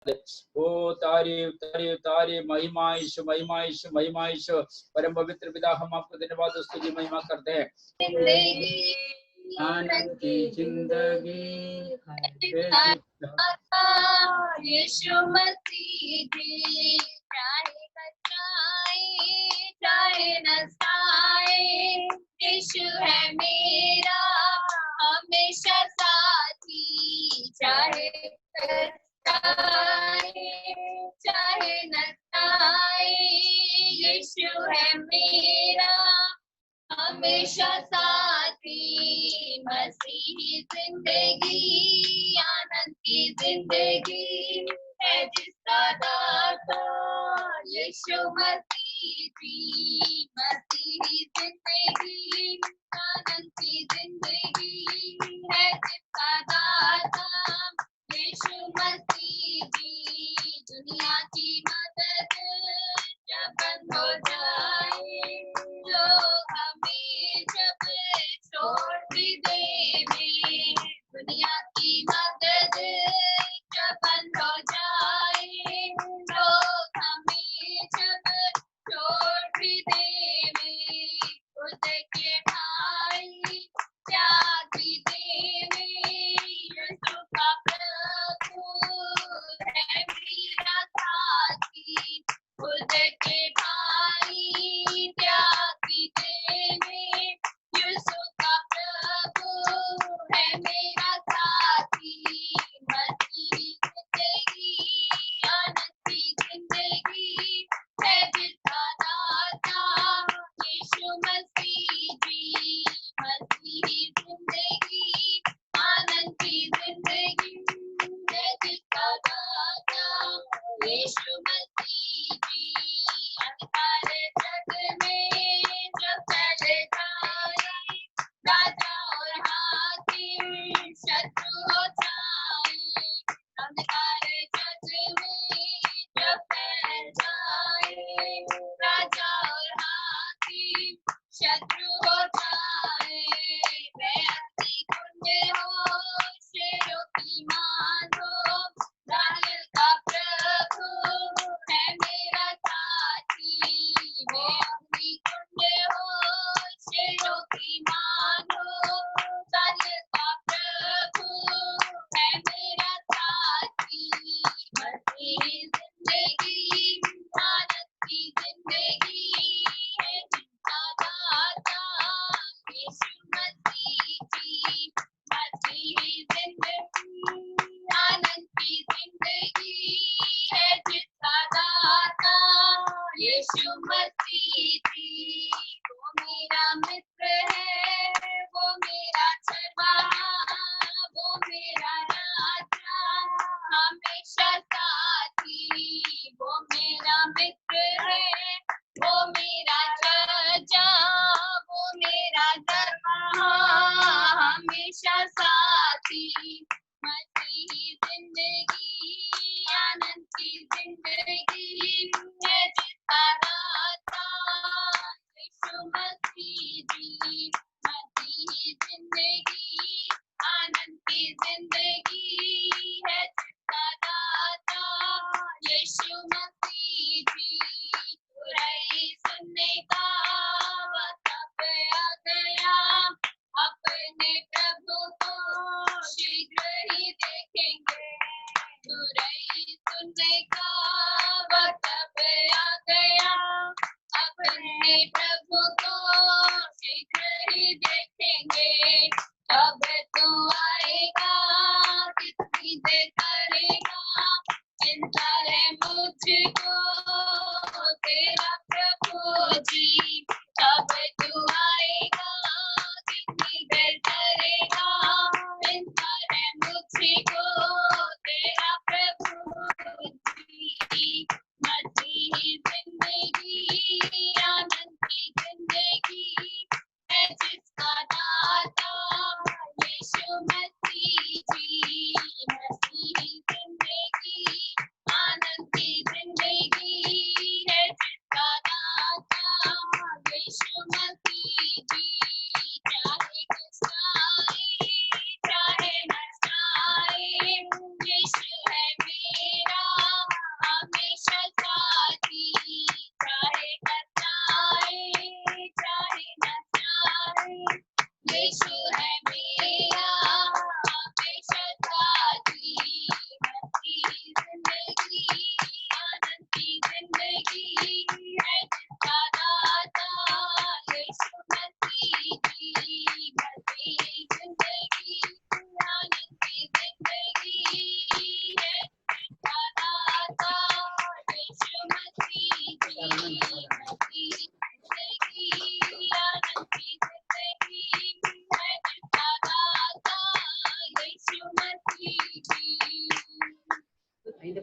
ओ तारीफ तारीफ तारीफ, महिमा ईशु महिमा ईशु महिमा ईशु। परम पवित्र पिता, हम आपको धन्यवाद स्तुति महिमा करते हैं। आनंद की जिंदगी यीशु मसीह जी, चाहे बचाए चाहे नसाए, यीशु है मेरा हमेशा साथी। चाहे चाहे नसाए, यीशु है मेरा हमेशा साथी। मसीही जिंदगी आनंद की जिंदगी है जिसका दाता यीशु मसीह जी। मसीही जिंदगी आनंद की जिंदगी है जिसका दाता यीशु मसीह जी। दुनिया की मदद जब बंद हो जाए, लोग हमें जब छोड़ भी देवे, दुनिया की मदद जब बंद हो जाए, लोग हमें जब छोड़ भी देवे, खुद के भाई त्याग भी देवे, यीशु का प्रभु है मेरा साथी। खुद के भाई त्याग भी देवे, यीशु का प्रभु है मेरा साथी। मसीही जिंदगी आनंद की जिंदगी है जिसका दाता यीशु मसीह जी। मसीही जिंदगी आनंद की जिंदगी है जिसका दाता यीशु मसीह जी। अंधकार जग में जो फैल जाए, राजा और हाकिम शत्रु हो जाए। अंधकार जग में जो फैल जाए, राजा और हाकिम शत्रु हो जाए। वह अग्निकुंड हो शेरों की मानो, दानियल का प्रभु है मेरा साथी। वह अग्निकुंड हो शेरों की मानो, दानियल का प्रभु है मेरा साथी। मसीही जिंदगी आनंद की जिंदगी है जिसका दाता यीशु मसीह जी। मसीही जिंदगी आनंद की जिंदगी है जिसका दाता यीशु मसीह जी। वो मेरा मित्र है, वो मेरा छरवाहा, वो मेरा राजा हमेशा साथी। वो मेरा मित्र है, वो मेरा राजा, वो मेरा छरवाहा हमेशा साथी। मसीही जिंदगी आनंद की जिंदगी है जिसका दाता यीशु मसीह जी। मसीही जिंदगी आनंद की जिंदगी है जिसका दाता यीशु मसीह जी। बुराई सुनने का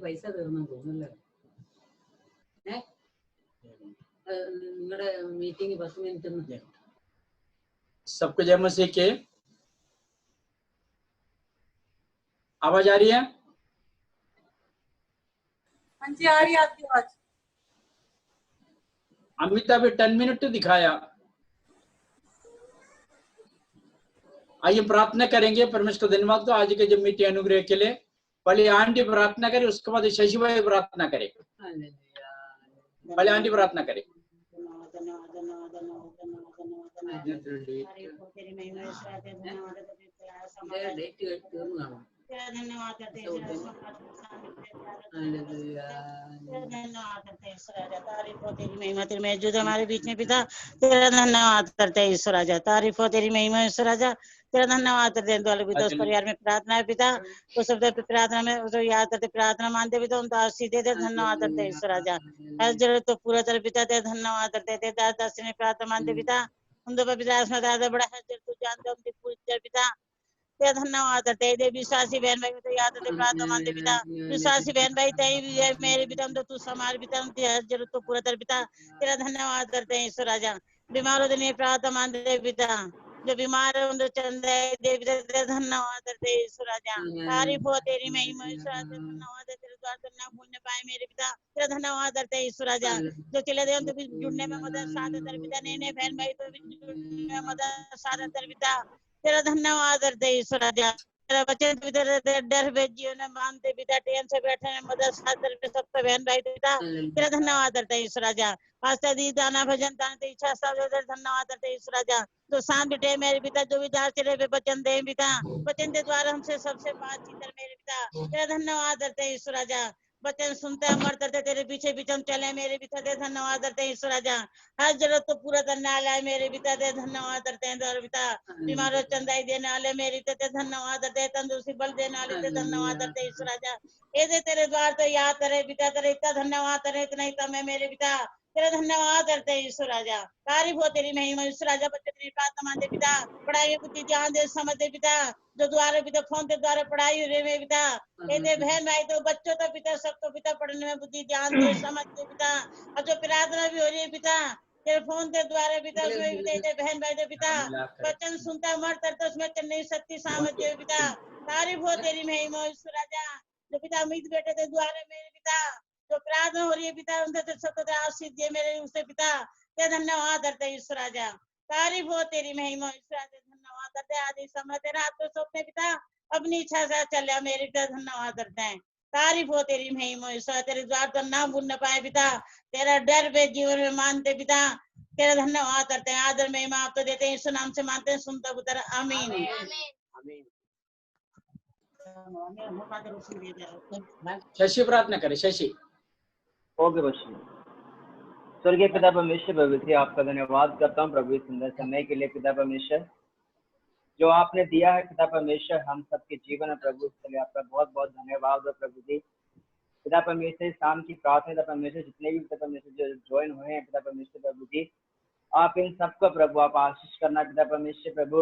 പൈസ തീർന്നു തോന്നുന്നല്ലോ. നിങ്ങളുടെ മീറ്റിംഗ് 10 മിനിറ്റ്. सबको जय मसीह के। आवाज आ रही है? हाँ जी आ रही है आपकी आवाज। अमिता भी 10 मिनट तो दिखाया। आइए प्रार्थना करेंगे। परमेश्वर को धन्यवाद दो आज के जो मीटिंग अनुग्रह के लिए। पहले आंटी प्रार्थना करे, उसके बाद शशि भाई प्रार्थना करे। पहले आंटी प्रार्थना करे। धन्यवाद करते हैं तारीफ हो तेरी महिमा तेरी मौजूद हमारे बीच में पिता। तेरा धन्यवाद करते हैं ईश्वर राजा। तारीफ हो तेरी महिमा ईश्वर राजा। तेरा धन्यवाद करते हैं। तो दोस्त परिवार में प्रार्थना है पिता। तो सब प्रार्थना में तो याद करते प्रार्थना मानते पिता। उन आशीष देते धन्यवाद करते हैं ईश्वर राजा। हर जरूरत तो पूरा कर पिता तेरा धन्यवाद करते थे। दास ने प्रार्थना मानते पिता। उन दो पिता बड़ा है तू जानते उनकी पूरी पिता तेरा धन्यवाद करते हैं। विश्वासी बहन भाई तो याद करते प्रार्थना मानते पिता। विश्वासी बहन भाई तय मेरे पिता तो तू समार पिता जरूरत तो पूरा कर पिता। तेरा धन्यवाद करते हैं ईश्वर राजा। बीमारों ने प्रार्थना मानते पिता। जो बीमार है उनको चंदा देवी तेरा धन्यवाद करते हैं ईश्वर राजा। तारीफ हो तेरी महिमा ईश्वर राजा। धन्यवाद तेरे द्वार तो ना भूलने पाए मेरे पिता। तेरा धन्यवाद करते हैं ईश्वर राजा। जो चले गए उनको भी जुड़ने में मदद साथ तेरे पिता। नए बहन भाई तो भी जुड़ने में मदद साथ तेरे पिता। तेरा धन्यवाद करते ईश्वर राजा। तेरा वचन डर में जीवन मानते पिता। टेन से बैठे में मदद साथ सब बहन भाई पिता। तेरा धन्यवाद करते ईश्वर राजा। पास्ता दी दाना भजन दान इच्छा सब धन्यवाद करते ईश्वर राजा। तो शाम बिटे मेरे पिता जो भी दार चले वचन दे पिता। वचन के द्वारा हमसे सबसे बातचीत कर मेरे पिता। तेरा धन्यवाद करते ईश्वर राजा। वचन सुनते हैं मर करते तेरे पीछे पीछे हम चले मेरे पिता। तेरे धन्यवाद करते हैं ईश्वर राजा। हर जरूरत तो पूरा करने वाला है मेरे पिता। तेरे धन्यवाद करते हैं द्वार पिता। बीमारों चंदाई देने वाले मेरे पिता धन्यवाद करते हैं। तंदुरुस्ती बल देने वाले ते धन्यवाद करते हैं ईश्वर राजा। ये तेरे द्वार तो याद करे पिता। तेरे इतना धन्यवाद करे इतना ही कम है मेरे पिता। तेरा धन्यवाद करते हैं ईश्वर राजा। तारीफ हो तेरी महिमा ईश्वर राजा। बच्चे तेरी प्रार्थना मानते पिता। पढ़ाई बुद्धि ध्यान दे समझते पिता। जो द्वारा पिता फोन के द्वारा पढ़ाई हो रही है पिता। ये बहन भाई तो बच्चों तो पिता सबको पिता पढ़ने में बुद्धि ध्यान दे समझते पिता। और जो प्रार्थना भी हो रही है पिता तेरे फोन के द्वारा पिता उसमें भी बहन भाई तो पिता वचन सुनता मर करता उसमें चलने शक्ति सामर्थ्य पिता। तारीफ हो तेरी महिमा ईश्वर राजा। जो पिता अमित बेटे के द्वारा मेरे पिता जो प्रार्थना हो रही है पिता उनसे सबको आशीष दिए मेरे उससे पिता। तेरा धन्यवाद करते हैं ईश्वर राजा। तारीफ हो तेरी महिमा ईश्वर राजा। धन्यवाद करते हैं आदि समय तेरा हाथ में सौंपते पिता। अपनी इच्छा से चले मेरे पिता धन्यवाद करते हैं। तारीफ हो तेरी महिमा ईश्वर। तेरे द्वार तो ना भूल न पाए पिता। तेरा डर पे जीवन में मानते पिता। तेरा धन्यवाद करते हैं। आदर महिमा आप तो देते हैं यीशु नाम से मानते हैं सुनता पुत्र आमीन। शशि प्रार्थना करे। शशि ओके बच्चे। स्वर्गीय पिता परमेश्वर प्रभु जी आपका धन्यवाद करता हूँ प्रभु इस सुंदर समय के लिए पिता परमेश्वर जो आपने दिया है पिता परमेश्वर हम सबके जीवन में प्रभु इसके लिए आपका बहुत बहुत धन्यवाद हो प्रभु जी। पिता परमेश्वर शाम की प्रार्थना पिता परमेश्वर जितने भी पिता परमेश्वर जो ज्वाइन हुए हैं पिता परमेश्वर प्रभु जी आप इन सबको प्रभु आप आशीष करना पिता परमेश्वर प्रभु।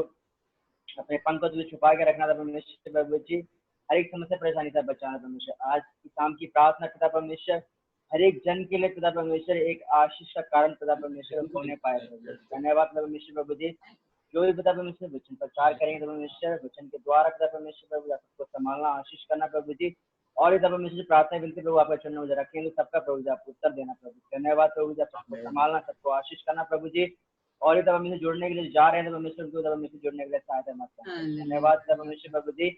अपने पंखों से छुपा के रखना था परमेश्वर प्रभु जी। हर एक समस्या परेशानी से बचाना परमेश्वर। आज की शाम की प्रार्थना पिता परमेश्वर हर एक जन के लिए पिता परमेश्वर एक आशीष का कारण पिता परमेश्वर होने पाए। धन्यवाद परमेश्वर प्रभु जी। जो भी पिता परमेश्वर वचन प्रचार करेंगे परमेश्वर वचन के द्वारा पिता परमेश्वर प्रभु सबको संभालना आशीष करना प्रभु जी। और पिता परमेश्वर प्रार्थना बिल्कुल प्रभु आपका चरण में रखेंगे सबका प्रभु जी आपको उत्तर देना प्रभु। धन्यवाद प्रभु जी सबको संभालना सबको आशीष करना प्रभु जी। और पिता परमेश्वर जुड़ने के लिए जा रहे हैं परमेश्वर को परमेश्वर जुड़ने के लिए सहायता मत करना। धन्यवाद पिता परमेश्वर प्रभु जी।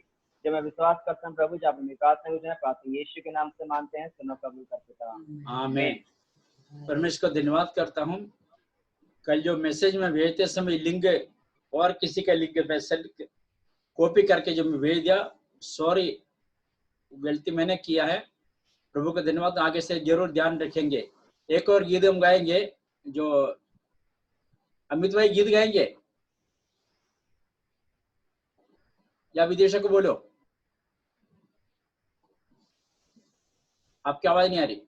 जो मैं विश्वास करता हूँ प्रभु जी आप मेरी प्रार्थना प्रार्थना यीशु के नाम से मानते हैं सुनो कबूल करते हैं आमीन। परमेश्वर को धन्यवाद करता हूँ। कल जो मैसेज में भेजते समय लिंक और किसी का लिंक कॉपी करके जो मैं भेज दिया सॉरी गलती मैंने किया है। प्रभु का धन्यवाद। आगे से जरूर ध्यान रखेंगे। एक और गीत हम गाएंगे जो अमित भाई गीत गाएंगे या विदेशों को बोलो आपकी आवाज नहीं आ रही।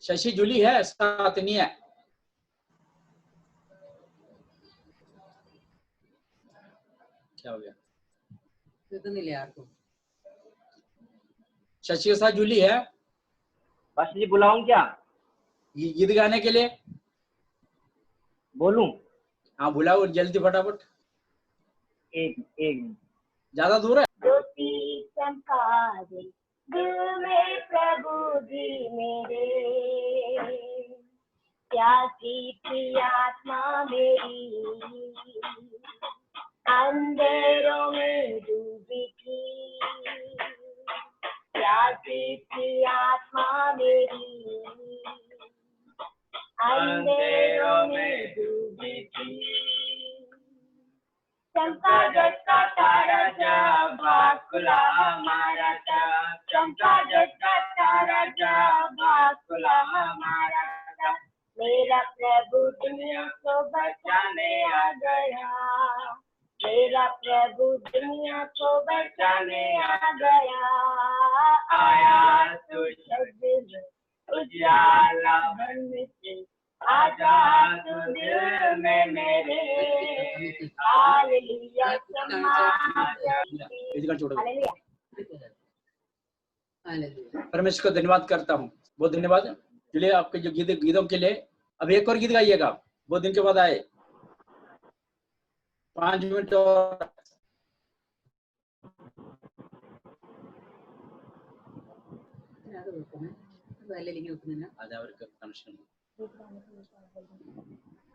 शशि जूली है साथ नहीं है। क्या हो गया? तो नहीं ले यार तो शशि के साथ जूली है पास्टर जी बुलाऊं क्या? गीत गाने के लिए? बोलूं? हाँ बुलाओ जल्दी फटाफट। एक मिनट। ज्यादा दूर है? ज्योति चमका दे दिल में प्रभु जी मेरे, प्यासी थी आत्मा मेरी, अंधेरों में डूबी थी, प्यासी थी आत्मा मेरी, अंधेरों में डूबी थी। चमका जगता तारा जब आँख खुला हमारा था, चमका जगता तारा जब आँख खुला हमारा था, मेरा प्रभु दुनिया को बचाने आ गया, मेरा प्रभु दुनिया को बचाने आ गया, आया तू शब्द उजाला बन के, आजा तू दिल में मेरे, हालेलुया हालेलुया। परमेश्वर को धन्यवाद करता हूँ, बहुत धन्यवाद चलिए आपके जो गीतों के लिए। अब एक और गीत गाइएगा, बहुत दिन के बाद आए। 5 मिनट और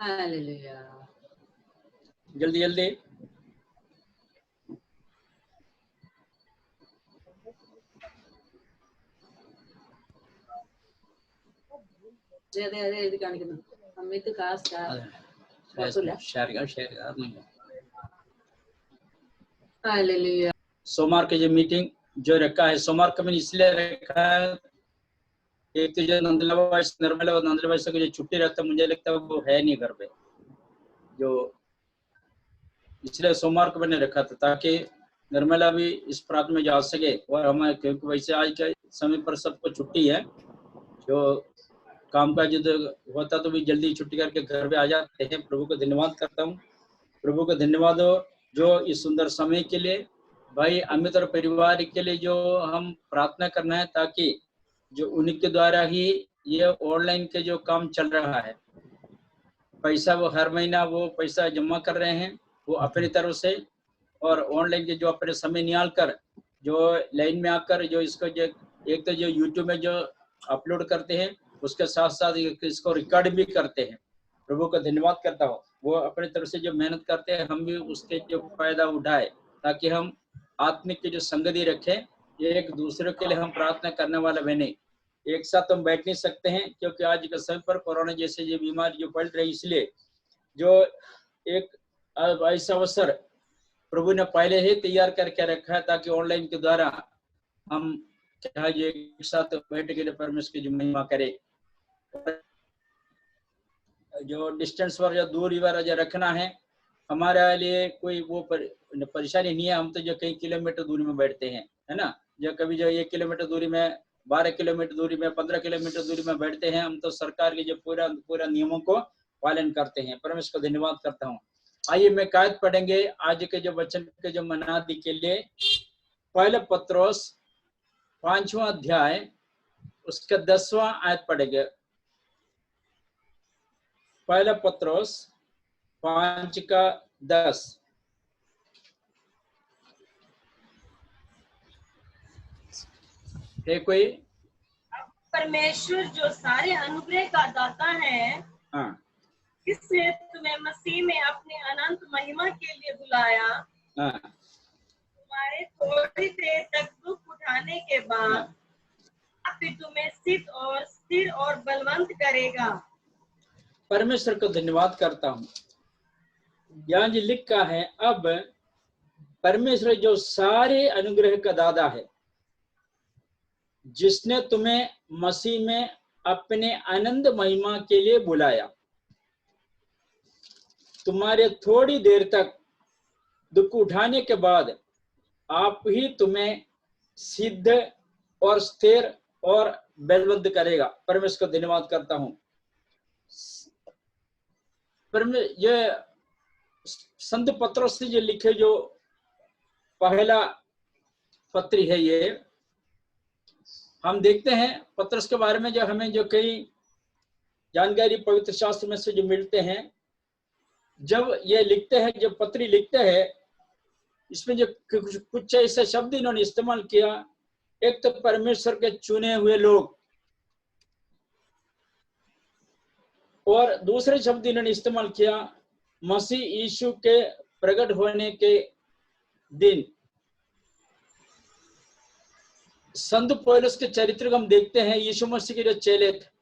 हालेलुया। जल्दी जल्दी। അതെ ഇത് കാണിക്കുന്നു അമിത് കാസ്റ്റ് हालेलुया। सोमवार के जो मीटिंग जो रखा है, सोमवार का मैंने इसलिए रखा है, एक तो जो निर्मला और नंदला को जो छुट्टी रहता है, मुझे लगता है वो है नहीं घर पे, जो इसलिए सोमवार को मैंने रखा था ताकि निर्मला भी इस प्रार्थना में जा सके। और हमें क्योंकि वैसे आज के समय पर सबको छुट्टी है, जो काम काज होता तो भी जल्दी छुट्टी करके घर पे आ जाते हैं। प्रभु को धन्यवाद करता हूँ, प्रभु को धन्यवाद हो जो इस सुंदर समय के लिए भाई अमित और परिवार के लिए जो हम प्रार्थना करना है, ताकि जो उनके द्वारा ही ये ऑनलाइन के जो काम चल रहा है, पैसा वो हर महीना वो पैसा जमा कर रहे हैं वो अपनी तरफ से, और ऑनलाइन के जो अपने समय निकाल कर जो लाइन में आकर जो इसको जो एक तो जो यूट्यूब में जो अपलोड करते हैं, उसके साथ साथ इसको रिकॉर्ड भी करते हैं। प्रभु का धन्यवाद करता हूँ, वो अपनी तरफ से जो मेहनत करते हैं हम भी उसके जो फायदा उठाए, ताकि हम आत्मिक की जो संगति रखें, एक दूसरे के लिए हम प्रार्थना करने वाला बने। एक साथ हम बैठ नहीं सकते हैं क्योंकि आज के समय पर कोरोना जैसे जो बीमारी जो फैल रही, इसलिए जो एक ऐसा अवसर प्रभु ने पहले ही तैयार करके रखा है, ताकि ऑनलाइन के द्वारा हम क्या एक साथ बैठ के परमेश्वर की महिमा करें। जो डिस्टेंस पर जो दूरी पर जो रखना है, हमारे लिए कोई वो परेशानी नहीं है। हम तो जो कई किलोमीटर दूरी में बैठते हैं, है ना, जो कभी जो 1 किलोमीटर दूरी में, 12 किलोमीटर दूरी में, 15 किलोमीटर दूरी में बैठते हैं। हम तो सरकार के जो पूरा नियमों को पालन करते हैं। परमेश्वर को धन्यवाद करता हूँ। आइए मैं कायद पढ़ेंगे आज के जो वचन के जो मनादी के लिए। पहले पत्रोस 5वां अध्याय उसका 10वां आयत पढ़ेंगे। पहला पत्रोस 5:10। है कोई? परमेश्वर जो सारे अनुग्रह का दाता है, हाँ, इसने तुम्हें मसीह में अपने अनंत महिमा के लिए बुलाया। हाँ, तुम्हारे थोड़ी देर तक दुख उठाने के बाद फिर तुम्हें स्थिर और बलवंत करेगा। परमेश्वर को धन्यवाद करता हूँ। यहाँ जो लिखा है, अब परमेश्वर जो सारे अनुग्रह का दाता है, जिसने तुम्हें मसीह में अपने आनंद महिमा के लिए बुलाया, तुम्हारे थोड़ी देर तक दुख उठाने के बाद आप ही तुम्हें सिद्ध और स्थिर और बलवंत करेगा। परमेश्वर को धन्यवाद करता हूँ। ये संत पत्रोस से जो लिखे जो पहला पत्री है ये। हम देखते हैं पत्रस के बारे में जो हमें जो कई जानकारी पवित्र शास्त्र में से जो मिलते हैं, जब ये लिखते हैं, जब पत्री लिखते हैं, इसमें जो कुछ ऐसे शब्द इन्होंने इस्तेमाल किया। एक तो परमेश्वर के चुने हुए लोग, और दूसरे शब्द इन्होंने इस्तेमाल किया मसीह यीशु के प्रकट होने के दिन। संत पौलुस के चरित्र को हम देखते हैं, यीशु मसीह के जो चेले थे,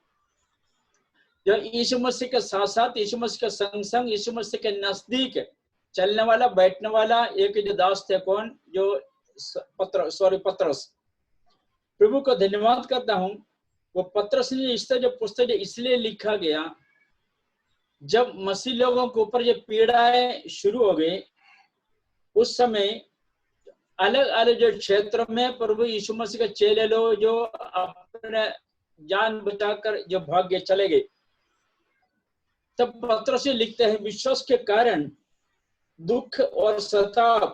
जो यीशु मसीह के साथ साथ, यीशु मसीह के संग संग, यीशु मसीह के नजदीक चलने वाला, बैठने वाला एक जो दास थे, कौन? जो पत्रस। प्रभु को धन्यवाद करता हूं, वो पत्रस ने इस तरह जो पुस्तक इसलिए लिखा गया, जब मसीह लोगों के ऊपर जो पीड़ाएं शुरू हो गई, उस समय अलग अलग जो क्षेत्रों में प्रभु यीशु मसीह के चेले लोग जो अपने जान बचाकर जो भाग गए, चले गए, तब पत्रस लिखते हैं विश्वास के कारण दुख और सताव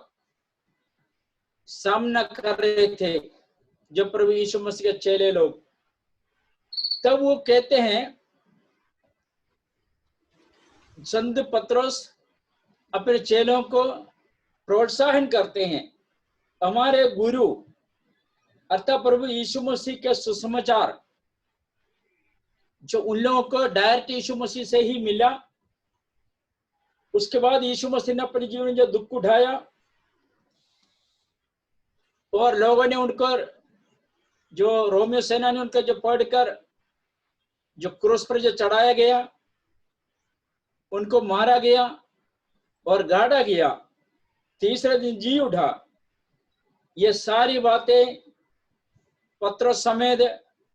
सामना कर रहे थे जो प्रभु यीशु मसीह के चेले लोग। तब वो कहते हैं, संत पत्रस अपने चेलों को प्रोत्साहन करते हैं, हमारे गुरु अर्थात प्रभु यीशु मसीह के सुसमाचार जो उन लोगों को डायरेक्ट यीशु मसीह से ही मिला, उसके बाद यीशु मसीह ने अपने जीवन में जो दुख उठाया और लोगों ने उनको, जो रोमियो सेना ने उनका जो पढ़कर जो क्रूस पर जो चढ़ाया गया, उनको मारा गया और गाड़ा गया, तीसरे दिन जी उठा, ये सारी बातें पत्रस समेत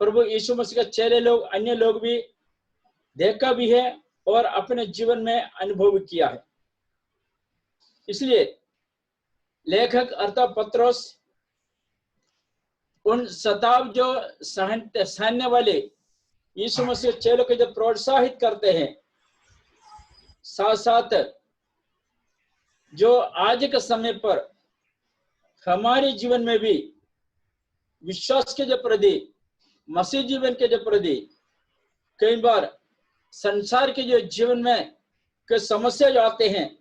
प्रभु यीशु मसीह के चेले लोग, अन्य लोग भी देखा भी है और अपने जीवन में अनुभव किया है। इसलिए लेखक अर्थात पत्रस उन सताव जो सहने वाले यीशु मसीह के चेलों को जो प्रोत्साहित करते हैं, साथ साथ जो आज के समय पर हमारे जीवन में भी विश्वास के जो प्रति, मसीह जीवन के जो प्रति, कई बार संसार के जो जीवन में के समस्या जो आते हैं,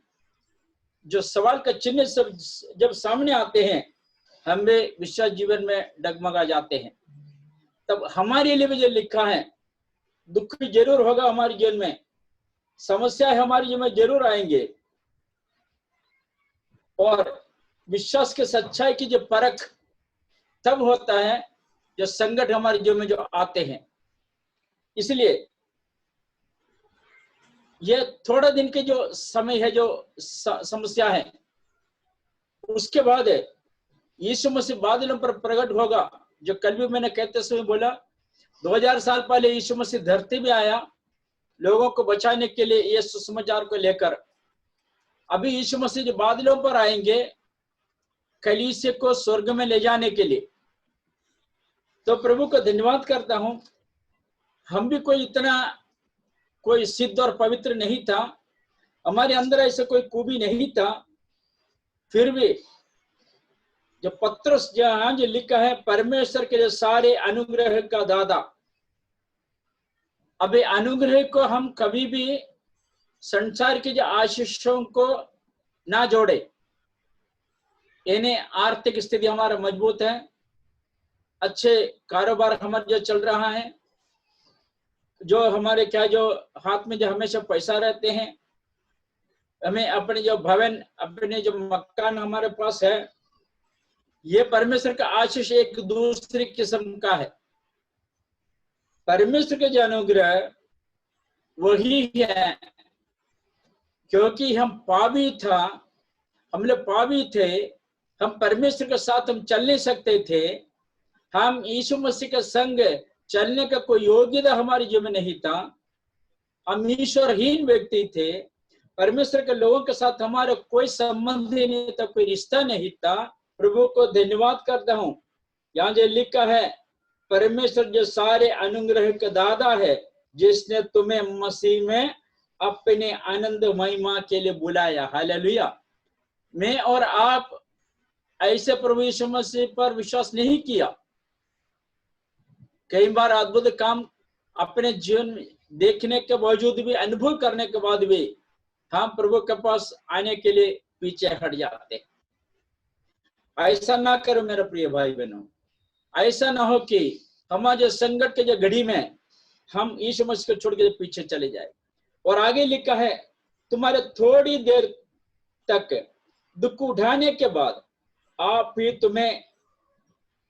जो सवाल का चिन्ह सब जब सामने आते हैं, हमें विश्वास जीवन में डगमगा जाते हैं। तब हमारे लिए भी जो लिखा है, दुख भी जरूर होगा हमारे जीवन में, समस्याएं हमारे जीवन में जरूर आएंगे, और विश्वास के सच्चाई की जो परख तब होता है जो संकट हमारे जीवन में जो आते हैं। इसलिए ये थोड़ा दिन के जो समय है, जो समस्या है, उसके बाद यीशु मसीह बादलों पर प्रकट होगा। जो कल भी मैंने कहते समय बोला, 2000 साल पहले यीशु मसीह धरती में आया लोगों को बचाने के लिए, ये सुसमाचार को लेकर। अभी यीशु मसीह जो बादलों पर आएंगे कलीसिया को स्वर्ग में ले जाने के लिए। तो प्रभु को धन्यवाद करता हूं, हम भी कोई इतना कोई सिद्ध और पवित्र नहीं था, हमारे अंदर ऐसा कोई खूबी नहीं था, फिर भी जो पत्रस जहां जो लिखा है, परमेश्वर के जो सारे अनुग्रह का दादा। अभी अनुग्रह को हम कभी भी संसार की जो आशीषों को ना जोड़े, यानी आर्थिक स्थिति हमारा मजबूत है, अच्छे कारोबार हमारा जो चल रहा है, जो हमारे क्या जो हाथ में जो हमेशा पैसा रहते हैं, हमें अपने जो भवन, अपने जो मकान हमारे पास है, ये परमेश्वर का आशीष एक दूसरी किस्म का है। परमेश्वर के जो अनुग्रह वही है, क्योंकि हम पापी था, हम लोग पापी थे, हम परमेश्वर के साथ हम चल नहीं सकते थे, हम यीशु मसीह के संग चलने का कोई योग्यता हमारे जीवन में नहीं था, हम ईश्वरहीन व्यक्ति थे, परमेश्वर के लोगों के साथ हमारा कोई संबंध ही नहीं था, कोई रिश्ता नहीं था। प्रभु को धन्यवाद करता हूँ, यहाँ जो लिखा है, परमेश्वर जो सारे अनुग्रह का दाता है, जिसने तुम्हें मसीह में अपने आनंद महिमा के लिए बुलाया। हालेलुया। मैं और आप ऐसे प्रभु यीशु मसीह पर विश्वास नहीं किया, कई बार अद्भुत काम अपने जीवन में देखने के बावजूद भी, अनुभव करने के बाद भी हम प्रभु के पास आने के लिए पीछे हट जाते हैं। ऐसा ना करो मेरे प्रिय भाई बहनों, ऐसा ना हो कि हमारे संकट के जो घड़ी में हम यीशु मसीह को छोड़ के पीछे चले जाए। और आगे लिखा है, तुम्हारे थोड़ी देर तक दुख उठाने के बाद आप ही तुम्हें,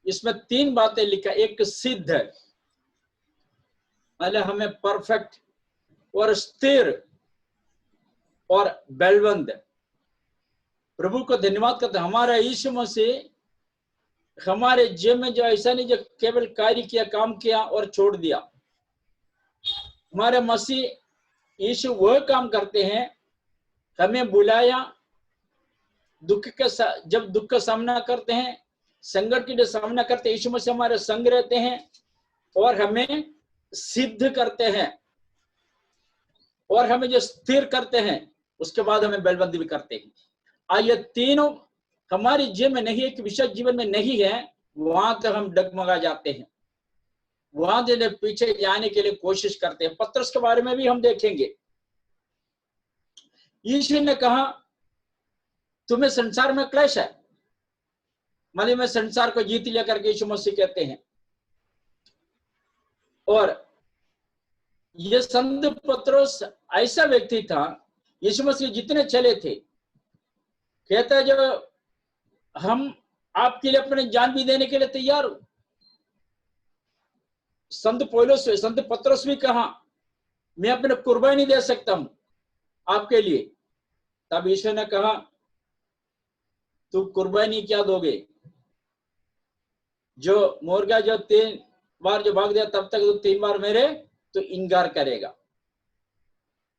इसमें 3 बातें लिखा, एक सिद्ध है, मतलब हमें परफेक्ट और स्थिर और बलवंत। प्रभु को धन्यवाद करते, हमारा यीशु मसीह हमारे जीवन में जो ऐसा नहीं जो केवल कार्य किया, काम किया और छोड़ दिया। हमारे मसीह यीशु वह काम करते हैं, हमें बुलाया, दुख के जब दुख का सामना करते हैं, संकट के सामना करते हैं, यीशु मसीह हमारे संग रहते हैं और हमें सिद्ध करते हैं और हमें जो स्थिर करते हैं, उसके बाद हमें बलवंत भी करते हैं। ये तीनों हमारे जीवन में नहीं है, कि विशेष जीवन में नहीं है, वहां तक हम डगमगा जाते हैं, वहां से पीछे जाने के लिए कोशिश करते हैं। पतरस के बारे में भी हम देखेंगे। यीशु ने कहा, तुम्हें संसार में क्लेश है, मतलब मैं संसार को जीत लिया करके यीशु मसीह कहते हैं। और ये संत पतरस ऐसा व्यक्ति था, यीशु मसीह जितने चले थे, कहता है जब हम आपके लिए अपने जान भी देने के लिए तैयार हो। संत पतरस भी कहा, मैं अपने कुर्बानी दे सकता हूं आपके लिए। तब यीशु ने कहा, तू कुर्बानी क्या दोगे? जो मुर्गा जो 3 बार जो भाग दिया, तब तक तो 3 बार मेरे तो इनकार करेगा।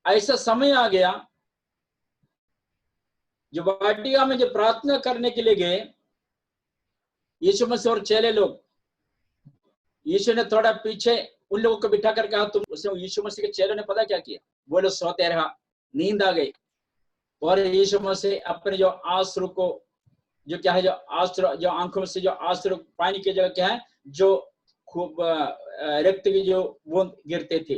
ऐसा समय आ गया, जो वाटिका में जो प्रार्थना करने के लिए गए यीशु मसीह और चेले लोग, यीशु ने थोड़ा पीछे उन लोगों को बिठा कर कहा, तुम उसे। यीशु मसीह के चेलों ने पता क्या किया? वो लोग सोते रहा, नींद आ गई। और यीशु मसीह अपने जो आंसू को, जो क्या है, जो आंसू, जो आंखों से जो आंसू पानी की जगह क्या है, जो खूब रक्त की जो बूंद गिरते थे।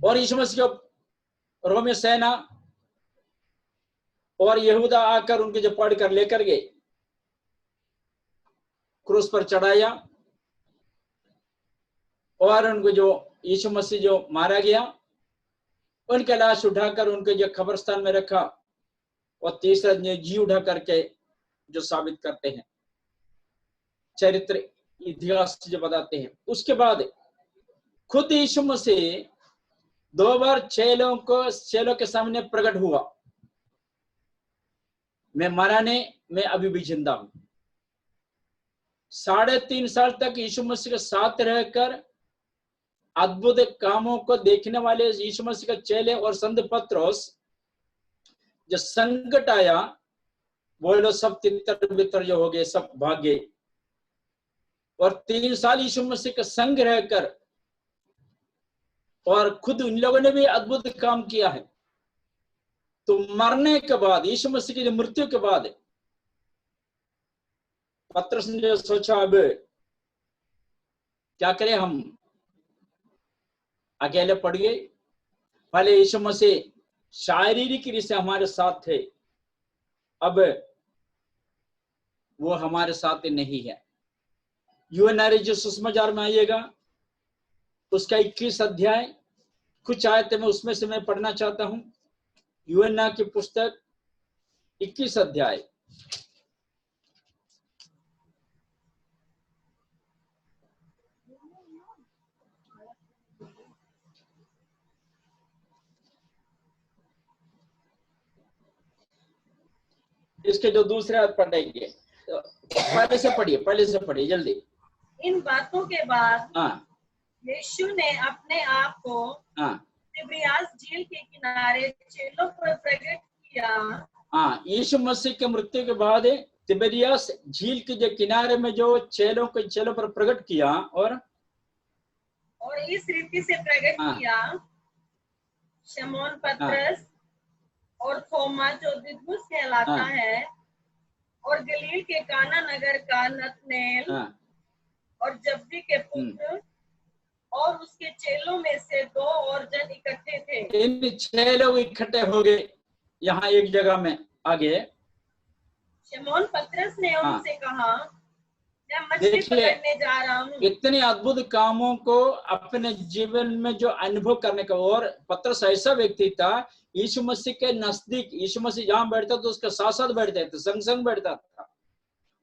और यीशु मसीह को रोमी सेना और यहूदा आकर उनके जो पढ़ कर लेकर गए, क्रूस पर चढ़ाया और उनको जो यीशु मसीह जो मारा गया, उनके लाश उठाकर उनके जो कब्रिस्तान में रखा और तीसरा दिन जी उठा करके जो साबित करते हैं, चरित्र इतिहास जो बताते हैं। उसके बाद खुद यीशु मसीह 2 बार चेलों के सामने प्रकट हुआ, मैं मरा नहीं, मैं अभी भी जिंदा हूं। 3.5 साल तक यीशु मसीह के साथ रहकर अद्भुत कामों को देखने वाले यीशु मसीह के चेले और संत पतरस, जो संकट आया वो लोग सब तितर बितर जो हो गए, सब भाग गए। और 3 साल यीशु मसीह के संग रहकर और खुद उन लोगों ने भी अद्भुत काम किया है। तो मरने के बाद, यीशु मसीह की मृत्यु के बाद, पतरस ने सोचा अब क्या करें, हम अकेले पड़ गए। पहले यीशु मसीह शारीरिक रूप से हमारे साथ थे, अब वो हमारे साथ नहीं है। यूहन्ना जो सुसमाचार में आइएगा, उसका 21 अध्याय, कुछ आयतें मैं उसमें से मैं पढ़ना चाहता हूं। यूहन्ना की पुस्तक 21 अध्याय। इसके जो दूसरे हाथ पढ़ेंगे, पहले से पढ़िए जल्दी। इन बातों के बाद हाँ, यीशु ने अपने आप को हाँ, तिबिरियास झील के किनारे चेलों पर प्रकट किया। हाँ, यीशु मसीह के मृत्यु के बाद तिबिरियास झील के जो किनारे में जो चेलों पर प्रकट किया, और इस रीति से प्रकट हाँ। किया, शमौन पतरस और थोमा जो दिदमुस कहलाता हाँ। है, और गलील के काना नगर का नतनेल हाँ, और जब्दी के पुत्र और उसके चेलों में से 2 और जन इकट्ठे थे। इन 6 लोग इकट्ठे हो गए यहाँ एक जगह में। आगे शमौन पतरस ने हाँ। उनसे कहा, मैं मछली देखिए, पकड़ने जा रहा हूँ। इतने अद्भुत कामों को अपने जीवन में जो अनुभव करने का, और पतरस ऐसा व्यक्ति था यीशु मसीह के नजदीक, यीशु मसीह जहां बैठता तो उसके साथ साथ बैठता था, संग संग बैठता था,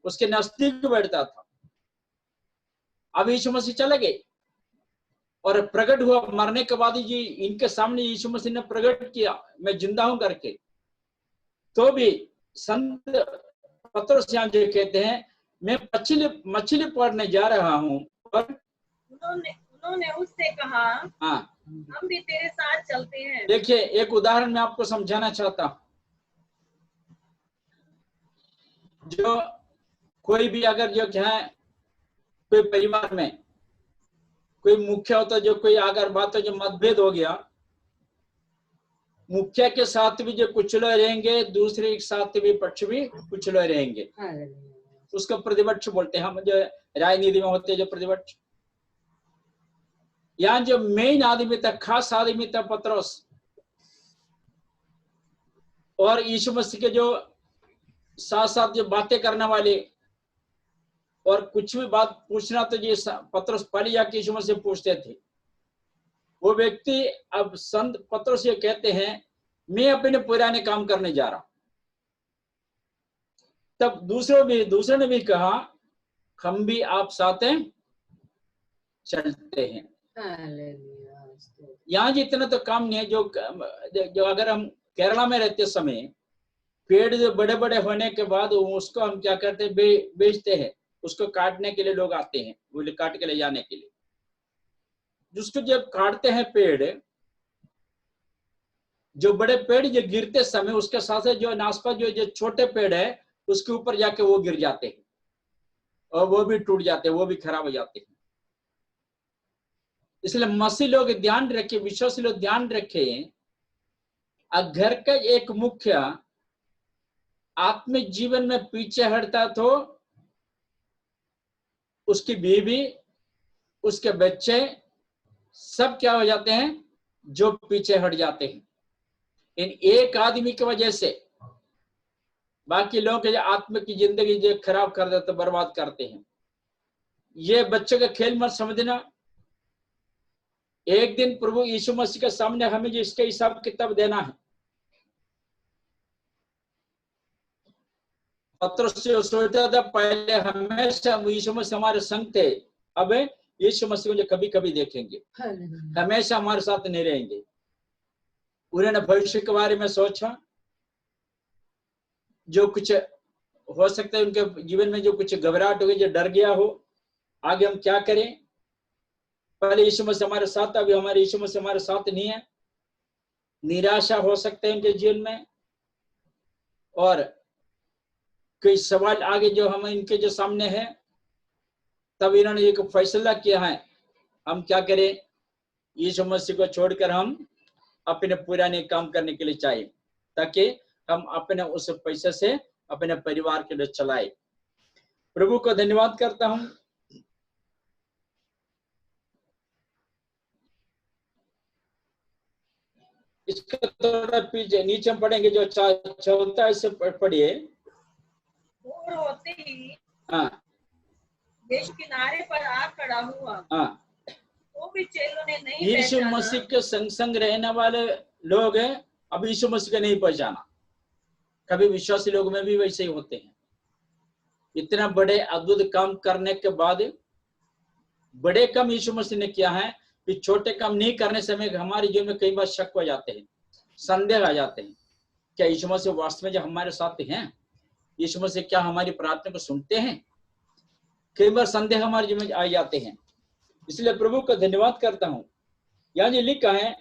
उसके नजदीक बैठता था। अब यीशु मसीह चले गए और प्रकट हुआ मरने के बाद जी इनके सामने यीशु मसीह ने प्रकट किया, मैं जिंदा हूं करके। तो भी संत पतरस यहाँ जो कहते हैं, मैं मछली पकड़ने जा रहा हूँ। और उन्होंने उससे कहा, हाँ, हम भी तेरे साथ चलते हैं। देखिए एक उदाहरण मैं आपको समझाना चाहता हूँ। जो कोई भी अगर जो क्या है, कोई परिवार में कोई मुखिया होता, जो कोई अगर बात हो, जो मतभेद हो गया, मुखिया के साथ भी जो कुछ लोग रहेंगे, दूसरे के साथ भी पक्ष भी कुछ लोग रहेंगे, उसको प्रतिपक्ष बोलते हैं हम, जो राजनीति में होते हैं जो प्रतिपक्ष। यहाँ जो मेन आदमी था, खास आदमी था पतरस, और यीशु मसीह के जो साथ साथ जो बातें करने वाले, और कुछ भी बात पूछना तो ये पतरस पहले जाके यीशु मसीह पूछते थे। वो व्यक्ति, अब संत पतरस ये कहते हैं, मैं अपने पुराने काम करने जा रहा हूं। तब दूसरे ने भी कहा, हम भी आप साथ हैं, चलते हैं। यहाँ जितना तो काम नहीं है। जो अगर हम केरला में रहते समय पेड़ जो बड़े बड़े होने के बाद उसको हम क्या करते हैं, बेचते हैं, उसको काटने के लिए लोग आते हैं, वो काट के ले जाने के लिए। जिसको जब काटते हैं पेड़, जो बड़े पेड़ जो गिरते समय उसके साथ जो आसपास जो छोटे पेड़ है उसके ऊपर जाके वो गिर जाते हैं और वो भी टूट जाते हैं, वो भी खराब हो जाते हैं। इसलिए मसीह लोग ध्यान रखे, विश्वासी लोग ध्यान रखे, घर का एक मुखिया आत्मिक जीवन में पीछे हटता तो उसकी बीवी, उसके बच्चे सब क्या हो जाते हैं, जो पीछे हट जाते हैं। इन एक आदमी की वजह से बाकी लोगों की आत्मिक की जिंदगी जो खराब कर देते, बर्बाद करते हैं। ये बच्चों का खेल मत समझना। एक दिन प्रभु यीशु मसीह के सामने हमें जो इसका हिसाब किताब देना है। पतरस से सोचता था पहले हमेशा यीशु मसीह हमारे संग थे, अब यीशु मसीह को जो कभी कभी देखेंगे, हमेशा हमारे साथ नहीं रहेंगे। उन्होंने भविष्य के बारे में सोचा, जो कुछ हो सकता है उनके जीवन में, जो कुछ घबराहट हो गई, जो डर गया हो, आगे हम क्या करें। पहले यीशु मसीह हमारे साथ, अभी हमारे यीशु मसीह हमारे साथ नहीं है। निराशा हो सकता है उनके जीवन में, और कई सवाल आगे जो हम इनके जो सामने है। तब इन्होंने एक फैसला किया है, हम क्या करें, यीशु मसीह को छोड़कर हम अपने पुराने काम करने के लिए चाहिए, ताकि हम अपने उस पैसे से अपने परिवार के लिए चलाए। प्रभु को धन्यवाद करता हूं। इसका थोड़ा पीछे नीचे पढ़ेंगे, जो 14 से पढ़िए। भोर होते ही हाँ, देश किनारे पर आ खड़ा हुआ। हाँ, वो भी चेलों ने नहीं यीशु पहचाना। मसीह के संग संग रहने वाले लोग हैं, अब यीशु मसीह को नहीं पहचाना। कभी विश्वासी लोग में भी वैसे ही होते हैं। इतना बड़े अद्भुत काम करने के बाद बड़े काम यीशु मसीह ने किया है, कि छोटे काम नहीं करने समय हमारे जीवन में कई बार शक हो जाते हैं, संदेह आ जाते हैं, क्या यीशु मसीह वास्तव में जो हमारे साथ हैं, यीशु मसीह क्या हमारी प्रार्थना को सुनते हैं। कई बार संदेह हमारे जीवन में आ जाते हैं। इसलिए प्रभु का धन्यवाद करता हूं। यहाँ जो लिखा है,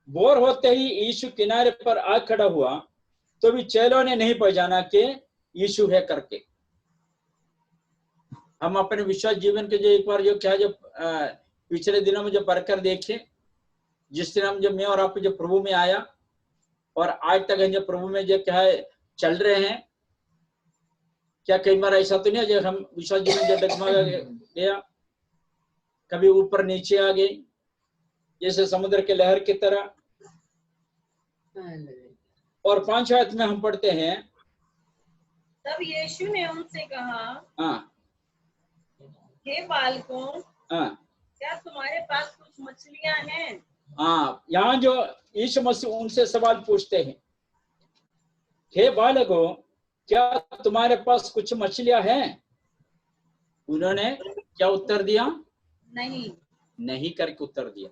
भोर होते ही यीशु किनारे पर आ खड़ा हुआ, तो भी चेलों ने नहीं पहचाना कि यीशु है करके। हम अपने विश्वास जीवन के जो एक बार जो क्या, जो पिछले दिनों में जो पढ़कर देखे, जिस दिन हम जो मैं और आप जो प्रभु में आया और आज तक जो प्रभु में जो क्या है चल रहे हैं, क्या कई बार ऐसा तो नहीं है जो हम विश्वास जीवन जो डगमगा गया, कभी ऊपर नीचे आ गए जैसे समुद्र के लहर की तरह। हालेलुया। और 5 आयत में हम पढ़ते हैं, तब यीशु ने उनसे कहा, हाँ हे बालकों, हाँ क्या तुम्हारे पास कुछ मछलियां हैं? हाँ, यहाँ जो यीशु मसीह उनसे सवाल पूछते हैं, हे बालकों, क्या तुम्हारे पास कुछ मछलियां हैं? उन्होंने क्या उत्तर दिया? नहीं। नहीं करके उत्तर दिया।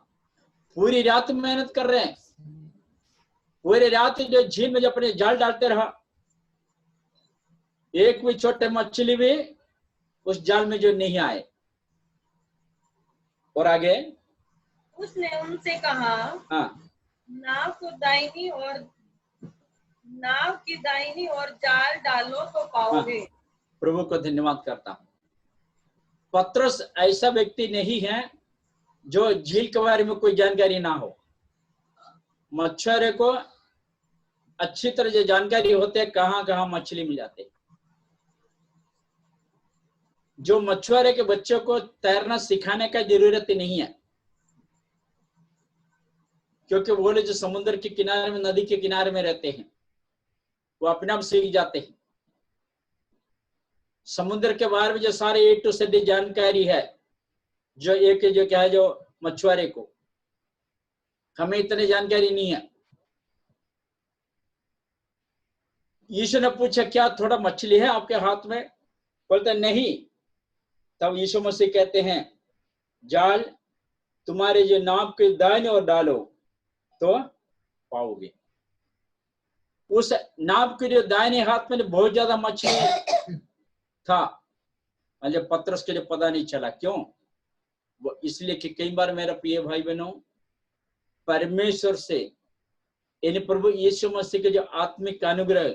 पूरी रात मेहनत कर रहे हैं, पूरी रात जो झील में जो अपने जाल डालते रहा, एक भी छोटे मछली भी उस जाल में जो नहीं आए। और आगे उसने उनसे कहा, हाँ नाव की दाहिनी और जाल डालो तो पाओगे। प्रभु को धन्यवाद करता हूं। पतरस ऐसा व्यक्ति नहीं है जो झील के बारे में कोई जानकारी ना हो। मछुआरे को अच्छी तरह से जानकारी होते है कहाँ कहाँ मछली मिल जाते है। जो मछुआरे के बच्चों को तैरना सिखाने का जरूरत नहीं है, क्योंकि वो लोग जो समुद्र के किनारे में, नदी के किनारे में रहते हैं, वो अपने आप सीख जाते हैं। समुद्र के बारे में जो सारे A to Z जानकारी है, जो एक जो क्या है, जो मछुआरे को, हमें इतनी जानकारी नहीं है। यीशु ने पूछा, क्या थोड़ा मछली है आपके हाथ में? बोलते नहीं। तब यीशु मसीह कहते हैं, जाल तुम्हारे जो नाव के दाहिने ओर डालो तो पाओगे। उस नाव के जो दाहिने हाथ में बहुत ज्यादा मछली था, मतलब पतरस के लिए पता नहीं चला। क्यों? वो इसलिए कि कई बार मेरा प्रिय भाई बहनों, परमेश्वर से यानी प्रभु यीशु मसीह के जो आत्मिक अनुग्रह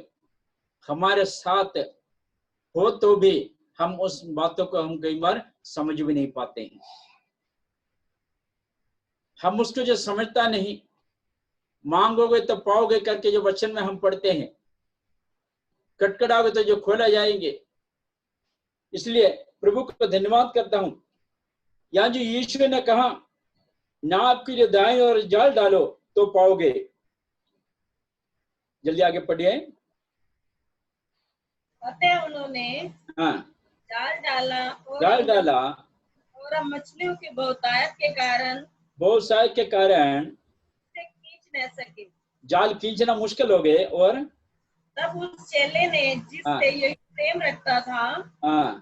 हमारे साथ हो तो भी हम उस बातों को हम कई बार समझ भी नहीं पाते हैं। हम उसको जो समझता नहीं, मांगोगे तो पाओगे करके जो वचन में हम पढ़ते हैं, खटखटाओगे तो जो खोला जाएंगे। इसलिए प्रभु को धन्यवाद करता हूं। यहाँ जो यीशु ने कहा, नाव की जो दाएं ओर जाल डालो तो पाओगे। जल्दी आगे पढ़िए। अतः उन्होंने हाँ, जाल डाला जाल डाला और अब मछलियों के बहुतायत के कारण बहुत सारे के कारण उसे खींच न सके। जाल खींचना मुश्किल हो गए। और तब उस चेले ने जिससे यही प्रेम रखता था, हाँ,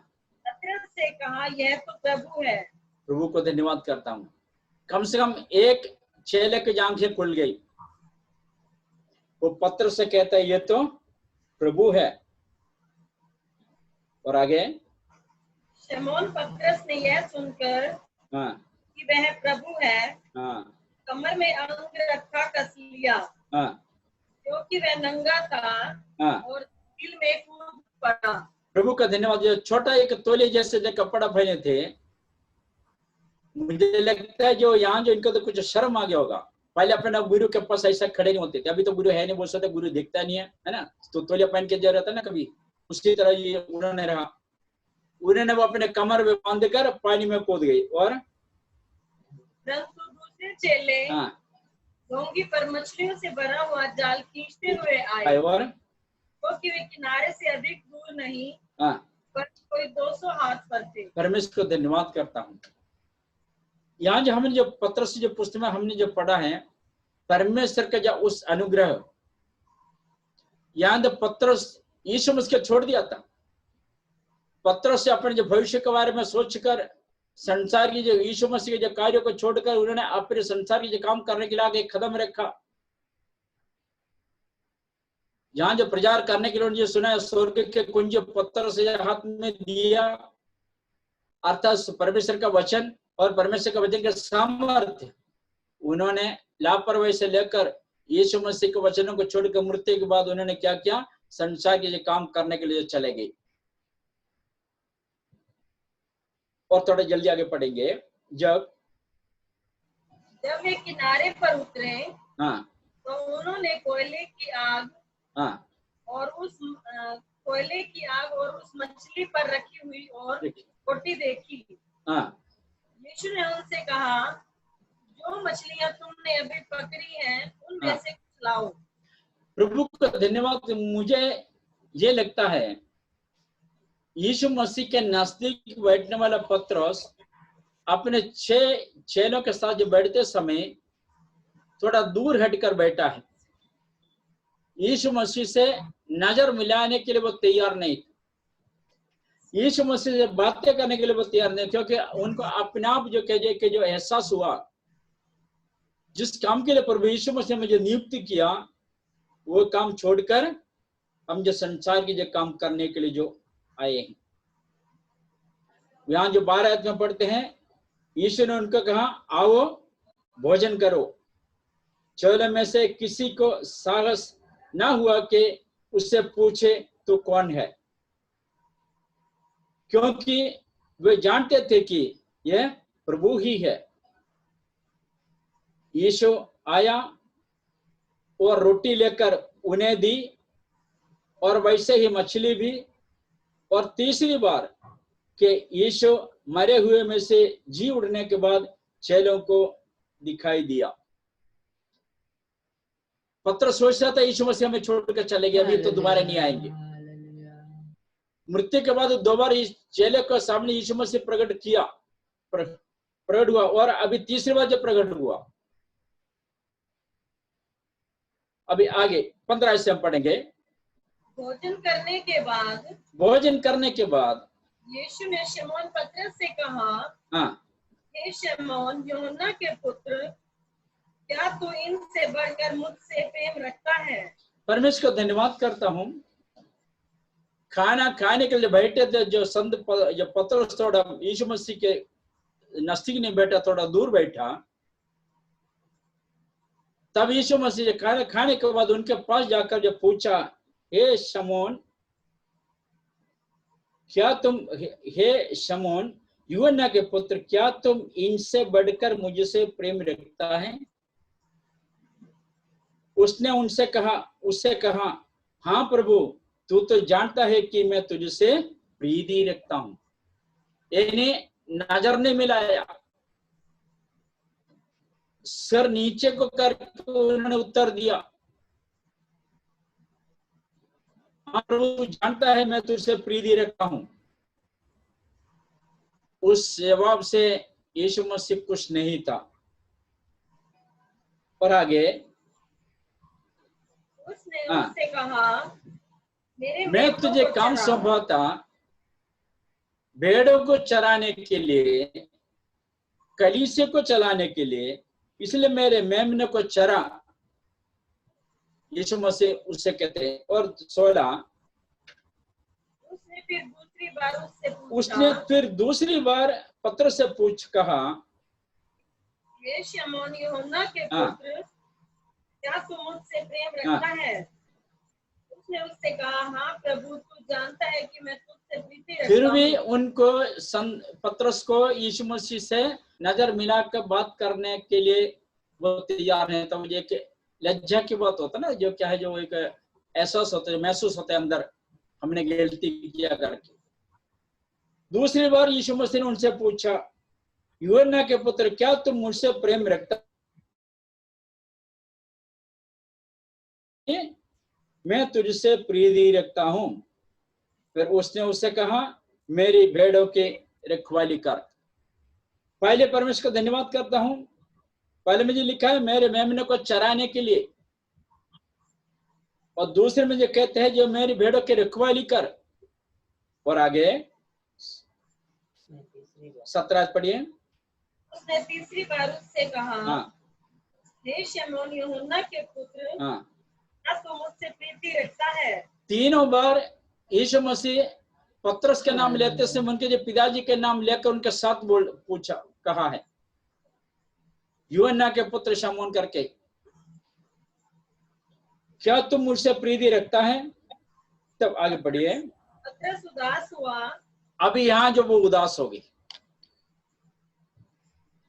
पतरस से कहा, यह तो प्रभु है। प्रभु को धन्यवाद करता हूँ। कम से कम एक चेले की आंखें खुल गई। वो पतरस से कहता है, ये तो प्रभु है। और आगे शमौन पतरस ने यह सुनकर हाँ कि वह प्रभु है, हाँ कमर में अंगरखा कस लिया, हाँ क्योंकि वह नंगा था, हाँ। और झील में कूद पड़ा। प्रभु का धन्यवाद। जो छोटा एक तोले जैसे जो कपड़ा पहने थे, मुझे लगता है जो यहाँ जो इनको तो कुछ शर्म आ गया होगा। पहले अपने गुरु के पास ऐसा खड़े नहीं होते थे। अभी तो गुरु है नहीं, बोल सकते गुरु दिखता नहीं है ना, तो तोलिया पहन के जो रहता ना कभी, उसकी तरह ये उन्होंने रहा। उन्होंने वो अपने कमर में बांध कर पानी में कूद गई। और परंतु दूसरे चेले हाँ डोंगी पर मछलियों से भरा हुआ जाल खींचते हुए आए, और क्योंकि वे किनारे से अधिक दूर नहीं, हाँ, पर कोई 200 हाथ पर थे। परमेश्वर को धन्यवाद करता हूँ। यहाँ जो हमने जो पतरस जो पुस्तक में हमने जो पढ़ा है, परमेश्वर का जो उस अनुग्रह, यहाँ तो पतरस यीशु मसीह को छोड़ दिया था। पतरस से अपने जो भविष्य के बारे में सोचकर, संसार की जो यीशु मसीह के जो कार्यों को छोड़कर उन्होंने अपने संसार की जो काम करने के लिए आगे कदम रखा। यहाँ जो प्रचार करने के लिए उन्होंने जो सुना, स्वर्ग के कुंज पत्थर से हाथ में दिया, अर्थात परमेश्वर का वचन और परमेश्वर का वचन के सामर्थ्य उन्होंने लापरवाही से लेकर यीशु मसीह के वचनों को छोड़कर मृत्यु के बाद उन्होंने क्या किया, संसार के जो काम करने के लिए चले गए। और थोड़ा जल्दी आगे पढ़ेंगे। जब वे किनारे पर उतरे, हाँ तो उन्होंने कोयले की आग हाँ और उस कोयले की आग और उस मछली पर रखी हुई और रोटी देखी। हाँ, यीशु ने उनसे कहा, जो मछलियां तुमने अभी पकड़ी हैं उनमें हाँ। से कुछ लाओ। प्रभु का धन्यवाद। मुझे ये लगता है यीशु मसीह के नजदीक बैठने वाला पतरस अपने 6 चेलों के साथ जो बैठते समय थोड़ा दूर हटकर बैठा है। यीशु मसीह से नजर मिलाने के लिए वो तैयार नहीं था। यीशु मसीह से बातें करने के लिए वो तैयार नहीं, क्योंकि उनको अपने आप जो जो एहसास हुआ, जिस काम के लिए प्रभु यीशु मसीह ने मुझे नियुक्त किया, वो काम छोड़कर हम जो संसार की जो काम करने के लिए जो आए हैं। यहाँ जो 12 आयत में पढ़ते हैं, यीशु ने उनको कहा, आओ भोजन करो। चेलों में से किसी को साहस ना हुआ कि उससे पूछे तो कौन है, क्योंकि वे जानते थे कि यह प्रभु ही है। यीशु आया और रोटी लेकर उन्हें दी, और वैसे ही मछली भी। और तीसरी बार कि यीशु मरे हुए में से जी उठने के बाद चेलों को दिखाई दिया। पतरस सोच रहा था यीशु मसीह हमें छोड़कर चले गए, अभी तो दोबारा नहीं आएंगे। मृत्यु के बाद दोबारा इस चेले के सामने यीशु मसीह प्रकट हुआ, और अभी तीसरी बार जब प्रकट हुआ, अभी आगे 15 से हम पढ़ेंगे। भोजन करने के बाद यीशु ने शमौन पतरस से कहा, हाँ, हे शमौन यूहन्ना के पुत्र, क्या तू इनसे बढ़कर मुझसे प्रेम रखता है? परमेश्वर का धन्यवाद करता हूँ। खाना खाने के लिए बैठे थे, जो पतरस थोड़ा यीशु मसीह के नजदीक नहीं बैठा, थोड़ा दूर बैठा। तब यीशु मसीह खाना खाने के बाद उनके पास जाकर जो पूछा, हे शमौन, हे शमौन यूहन्ना के पुत्र, क्या तुम इनसे बढ़कर मुझसे प्रेम रखता है? उसने उससे कहा, हाँ प्रभु, तू तो जानता है कि मैं तुझसे प्रीति रखता हूं। इन्हें नजर नहीं मिलाया, सर नीचे को करके उन्होंने उत्तर दिया, हाँ प्रभु, तू जानता है मैं तुझसे प्रीति रखता हूं। उस जवाब से यीशु मसीह कुछ नहीं था। और आगे उसने उससे कहा, मैं तुझे काम सौंपा था भेड़ों को चराने के लिए, कलीसिया को चलाने के लिए, इसलिए मेरे मेमने को चरा। यीशु मसीह उससे कहते हैं। और 16, उसने फिर दूसरी बार पतरस से कहा, हे शमौन यूहन्ना के पुत्र, क्या तू मुझसे प्रेम रखता है? उसने उससे कहा, हाँ प्रभु, तू जानता है कि मैं तुझसे प्रीति रखता हूं। फिर भी उनको पतरस को यीशु मसीह से नजर मिलाकर बात करने के लिए वो तैयार है। तो मुझे लज्जा की बात होता है ना, जो क्या है, जो एक एहसास होता है, महसूस होता है अंदर, हमने गलती किया करके। दूसरी बार यीशु मसीह ने उनसे पूछा, यूहन्ना के पुत्र, क्या तुम मुझसे प्रेम रखता? मैं तुझसे प्रीति रखता हूं। फिर उसने उससे कहा, मेरी भेड़ों की रखवाली कर। पहले परमेश्वर का धन्यवाद करता हूं। पहले मुझे लिखा है मेरे मेमने को चराने के लिए, और दूसरे में जो कहते हैं जो मेरी भेड़ों की रखवाली कर। और आगे 17 पढ़िए। उसने तीसरी बार उससे कहा, हाँ, हे शमौन यूहन्ना के पुत्र, हाँ, क्या तू मुझसे प्रीति रखता है? तीनों बार यीशु मसीह पतरस के नाम लेते समय उनके जो पिताजी के नाम लेकर उनके साथ कहा है, यूहन्ना के पुत्र शमौन करके, क्या तुम मुझसे प्रीति रखता है? तब आगे बढ़िए। पतरस उदास हुआ। अभी यहां जो वो उदास हो गई।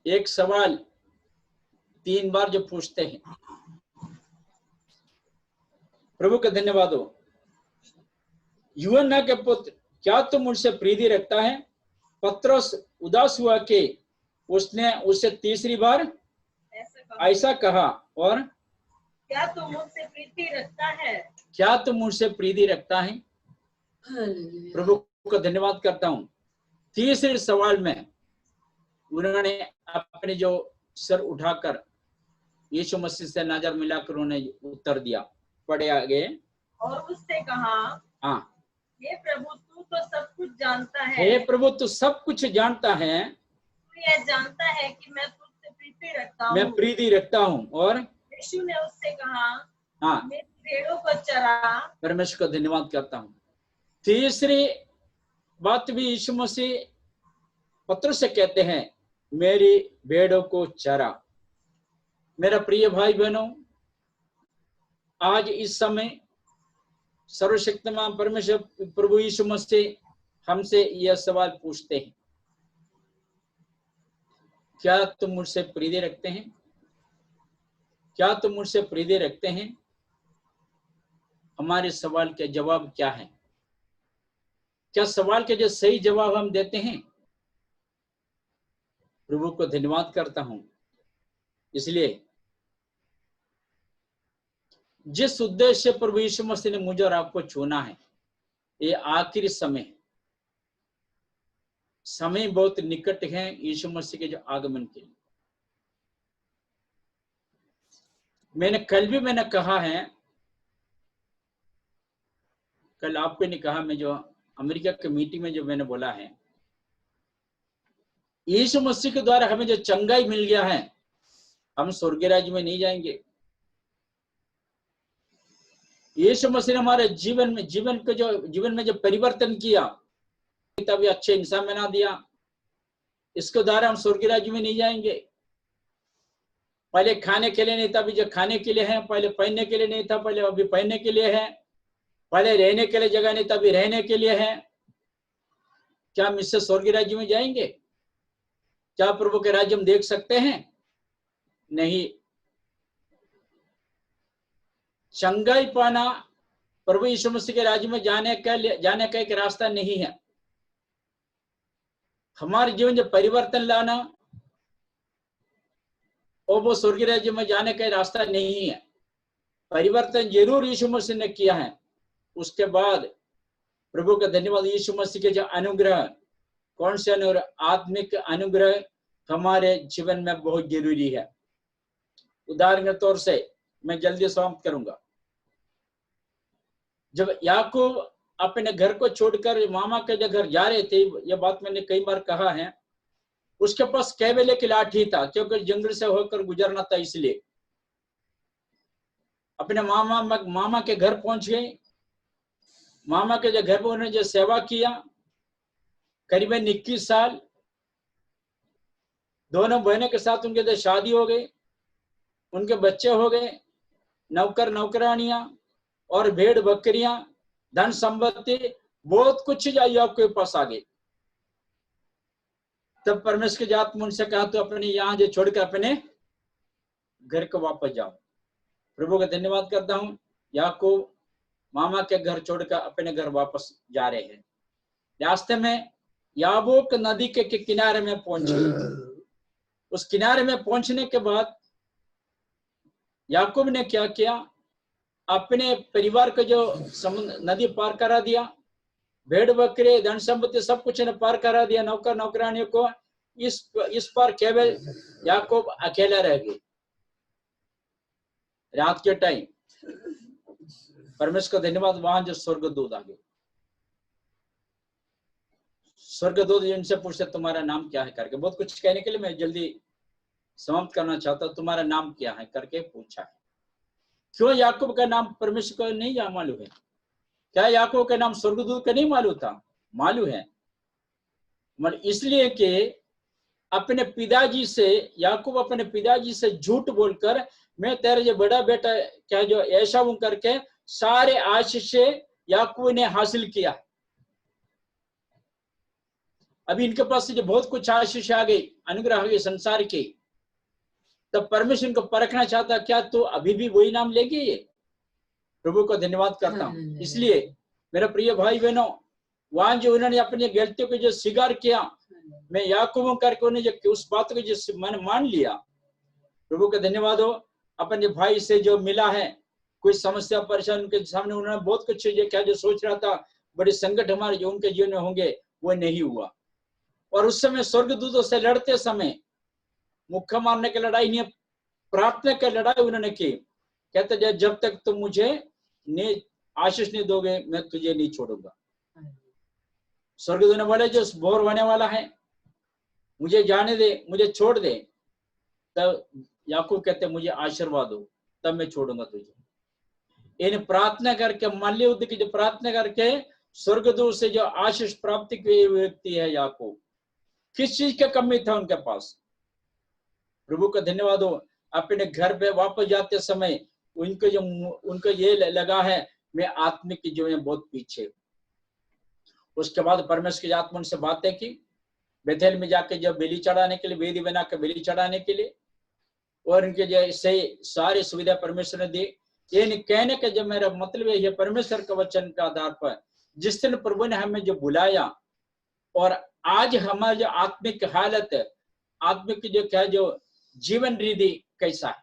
एक सवाल 3 बार जो पूछते हैं। प्रभु का धन्यवाद हो। यूहन्ना के पुत्र, क्या तुम मुझसे प्रीति रखता है? पतरस उदास हुआ कि उसने उससे तीसरी बार ऐसा कहा, और क्या तुम मुझसे प्रीति रखता है? क्या तुम मुझसे प्रीति रखता है? हालेलुया। प्रभु को धन्यवाद करता हूँ। तीसरे सवाल में उन्होंने अपने जो सर उठाकर यीशु मसीह से नजर मिलाकर उन्हें उत्तर दिया। पढ़े आगे। और उससे कहा, हाँ, हे प्रभु, तू तो सब कुछ जानता है। हे प्रभु, तू सब कुछ जानता है। तू यह जानता है कि मैं तुझसे प्रीति रखता हूँ। मैं प्रीति रखता हूँ। और यीशु ने उससे कहा, हाँ, मेरी भेड़ों को चरा। परमेश्वर को धन्यवाद करता हूँ। तीसरी बात भी यीशु मसीह पत्रस से कहते हैं, मेरी भेड़ों को चरा। मेरा प्रिय भाई बहनों, आज इस समय सर्वशक्तिमान परमेश्वर प्रभु यीशु मसीह हमसे यह सवाल पूछते हैं, क्या तुम मुझसे प्रीति रखते हैं? क्या तुम मुझसे प्रीति रखते हैं? हमारे सवाल के जवाब क्या है? क्या सवाल के जो सही जवाब हम देते हैं? प्रभु को धन्यवाद करता हूं। इसलिए जिस उद्देश्य प्रभु यीशु मसीह ने मुझे और आपको चुना है, ये आखिरी समय, समय बहुत निकट है यीशु मसीह के जो आगमन के लिए। मैंने कहा है, कल आपको नहीं कहा, मैं जो अमेरिका के मीटिंग में जो मैंने बोला है, यीशु मसीह के द्वारा हमें जो चंगाई मिल गया है, हम स्वर्गीय राज्य में नहीं जाएंगे। यीशु मसीह ने हमारे जीवन में जो परिवर्तन किया, तभी अच्छे इंसान बना दिया, इसके द्वारा हम स्वर्गीय राज्य में नहीं जाएंगे। पहले खाने के लिए नहीं था, अभी जो खाने के लिए है। पहले पहनने के लिए नहीं था, पहले अभी पहनने के लिए है। पहले रहने के लिए जगह नहीं था, अभी रहने के लिए है। क्या हम इससे स्वर्गीय राज्य में जाएंगे? क्या प्रभु के राज्य हम देख सकते हैं? नहीं। चंगाई पाना प्रभु यीशु मसीह के राज्य में जाने का एक रास्ता नहीं है। हमारे जीवन में परिवर्तन लाना, और वो स्वर्गीय राज्य में जाने का रास्ता नहीं है। परिवर्तन जरूर यीशु मसीह ने किया है। उसके बाद प्रभु का धन्यवाद, यीशु मसीह के जो अनुग्रह, कौन से अनुग्रह? आत्मिक अनुग्रह हमारे जीवन में बहुत जरूरी है। उदाहरण के तौर से मैं जल्दी समाप्त करूंगा। जब याकूब अपने घर को छोड़कर मामा के घर जा रहे थे, यह बात मैंने कई बार कहा है, उसके पास कैवेले की लाठी था, क्योंकि जंगल से होकर गुजरना था। इसलिए अपने मामा के घर पहुंच गए। मामा के घर पर उन्होंने जो सेवा किया, करीबन 21 साल, दोनों बहनों के साथ उनके जो शादी हो गई, उनके बच्चे हो गए, नौकर नौकरानियां और भेड़ बकरियां, धन संपत्ति, बहुत कुछ आपके पास आ गई। तब परमेश्वर की आत्मा उनसे कहा, तो अपने यहाँ जो छोड़कर अपने घर को वापस जाओ। प्रभु का धन्यवाद करता हूँ। याकूब मामा के घर छोड़कर अपने घर वापस जा रहे हैं। रास्ते में याबोक नदी के किनारे में पहुंचे। उस किनारे में पहुंचने के बाद याकूब ने क्या किया? अपने परिवार को जो नदी पार करा दिया, भेड़ बकरे धन संपत्ति सब कुछ ने पार करा दिया, नौकर नौकरानियों को। इस पार केवल याकूब अकेला रह गए। रात के टाइम परमेश्वर का धन्यवाद, वहां जो स्वर्गदूत आ गए। स्वर्गदूत जिनसे पूछते तुम्हारा नाम क्या है करके, बहुत कुछ कहने के लिए मैं जल्दी समाप्त करना चाहता हूं। तुम्हारा नाम क्या है करके पूछा है। क्यों याकूब का नाम परमेश्वर को नहीं मालूम है? क्या याकूब का नाम स्वर्गदूत का नहीं मालूम था? मालूम है। मगर इसलिए कि अपने पिताजी से, याकूब अपने पिताजी से झूठ बोलकर, मैं तेरा जो बड़ा बेटा क्या जो एसाव करके सारे आशीष याकूब ने हासिल किया। अभी इनके पास से जो बहुत कुछ आशीष आ गई, अनुग्रह आ गई संसार की, तब परमेश्वर इनको परखना चाहता, क्या तो अभी भी वही नाम लेगी? ये प्रभु को धन्यवाद करता हूं। इसलिए मेरे प्रिय भाई बहनों, वहां जो उन्होंने अपनी गलतियों को जो स्वीकार किया, मैं याकूब करके उन्हें जो उस बात को जो मैंने मान लिया, प्रभु का धन्यवाद हो। अपने भाई से जो मिला है, कोई समस्या परेशान उनके सामने, उन्होंने बहुत कुछ जो क्या जो सोच रहा था, बड़े संकट हमारे जो उनके जीवन में होंगे, वो नहीं हुआ। और उस समय स्वर्गदूतों से लड़ते समय मुक्का मारने की लड़ाई नहीं, प्रार्थना की लड़ाई उन्होंने की। कहते जब तक तुम मुझे आशीष नहीं दोगे, मैं तुझे नहीं छोड़ूंगा। स्वर्गदूत ने बोले जो बोर होने वाला है, मुझे जाने दे, मुझे छोड़ दे। तब याकूब कहते मुझे आशीर्वाद दो, तब मैं छोड़ूंगा तुझे। इन प्रार्थना करके, माल्य युद्ध की जो प्रार्थना करके स्वर्गदूत से जो आशीष प्राप्ति की व्यक्ति है याकूब। किस चीज का कमी था उनके पास? प्रभु का धन्यवाद हो। अपने घर पे वापस जाते समय उनको ये लगा है मैं आत्मिक जो है बहुत पीछे। उसके बाद परमेश्वर की आत्मा उनसे बातें की, बेथेल में जाके जब बलि चढ़ाने के लिए, वेदी बना के बलि चढ़ाने के लिए, और इनके जैसे सारी सुविधा परमेश्वर ने दी। ये नहीं कहने का जब मेरा मतलब है, ये परमेश्वर के वचन के आधार पर जिस दिन प्रभु ने हमें जो बुलाया, और आज हमारी जो आत्मिक हालत है, आत्मिक जो क्या जो जीवन रीति कैसा है?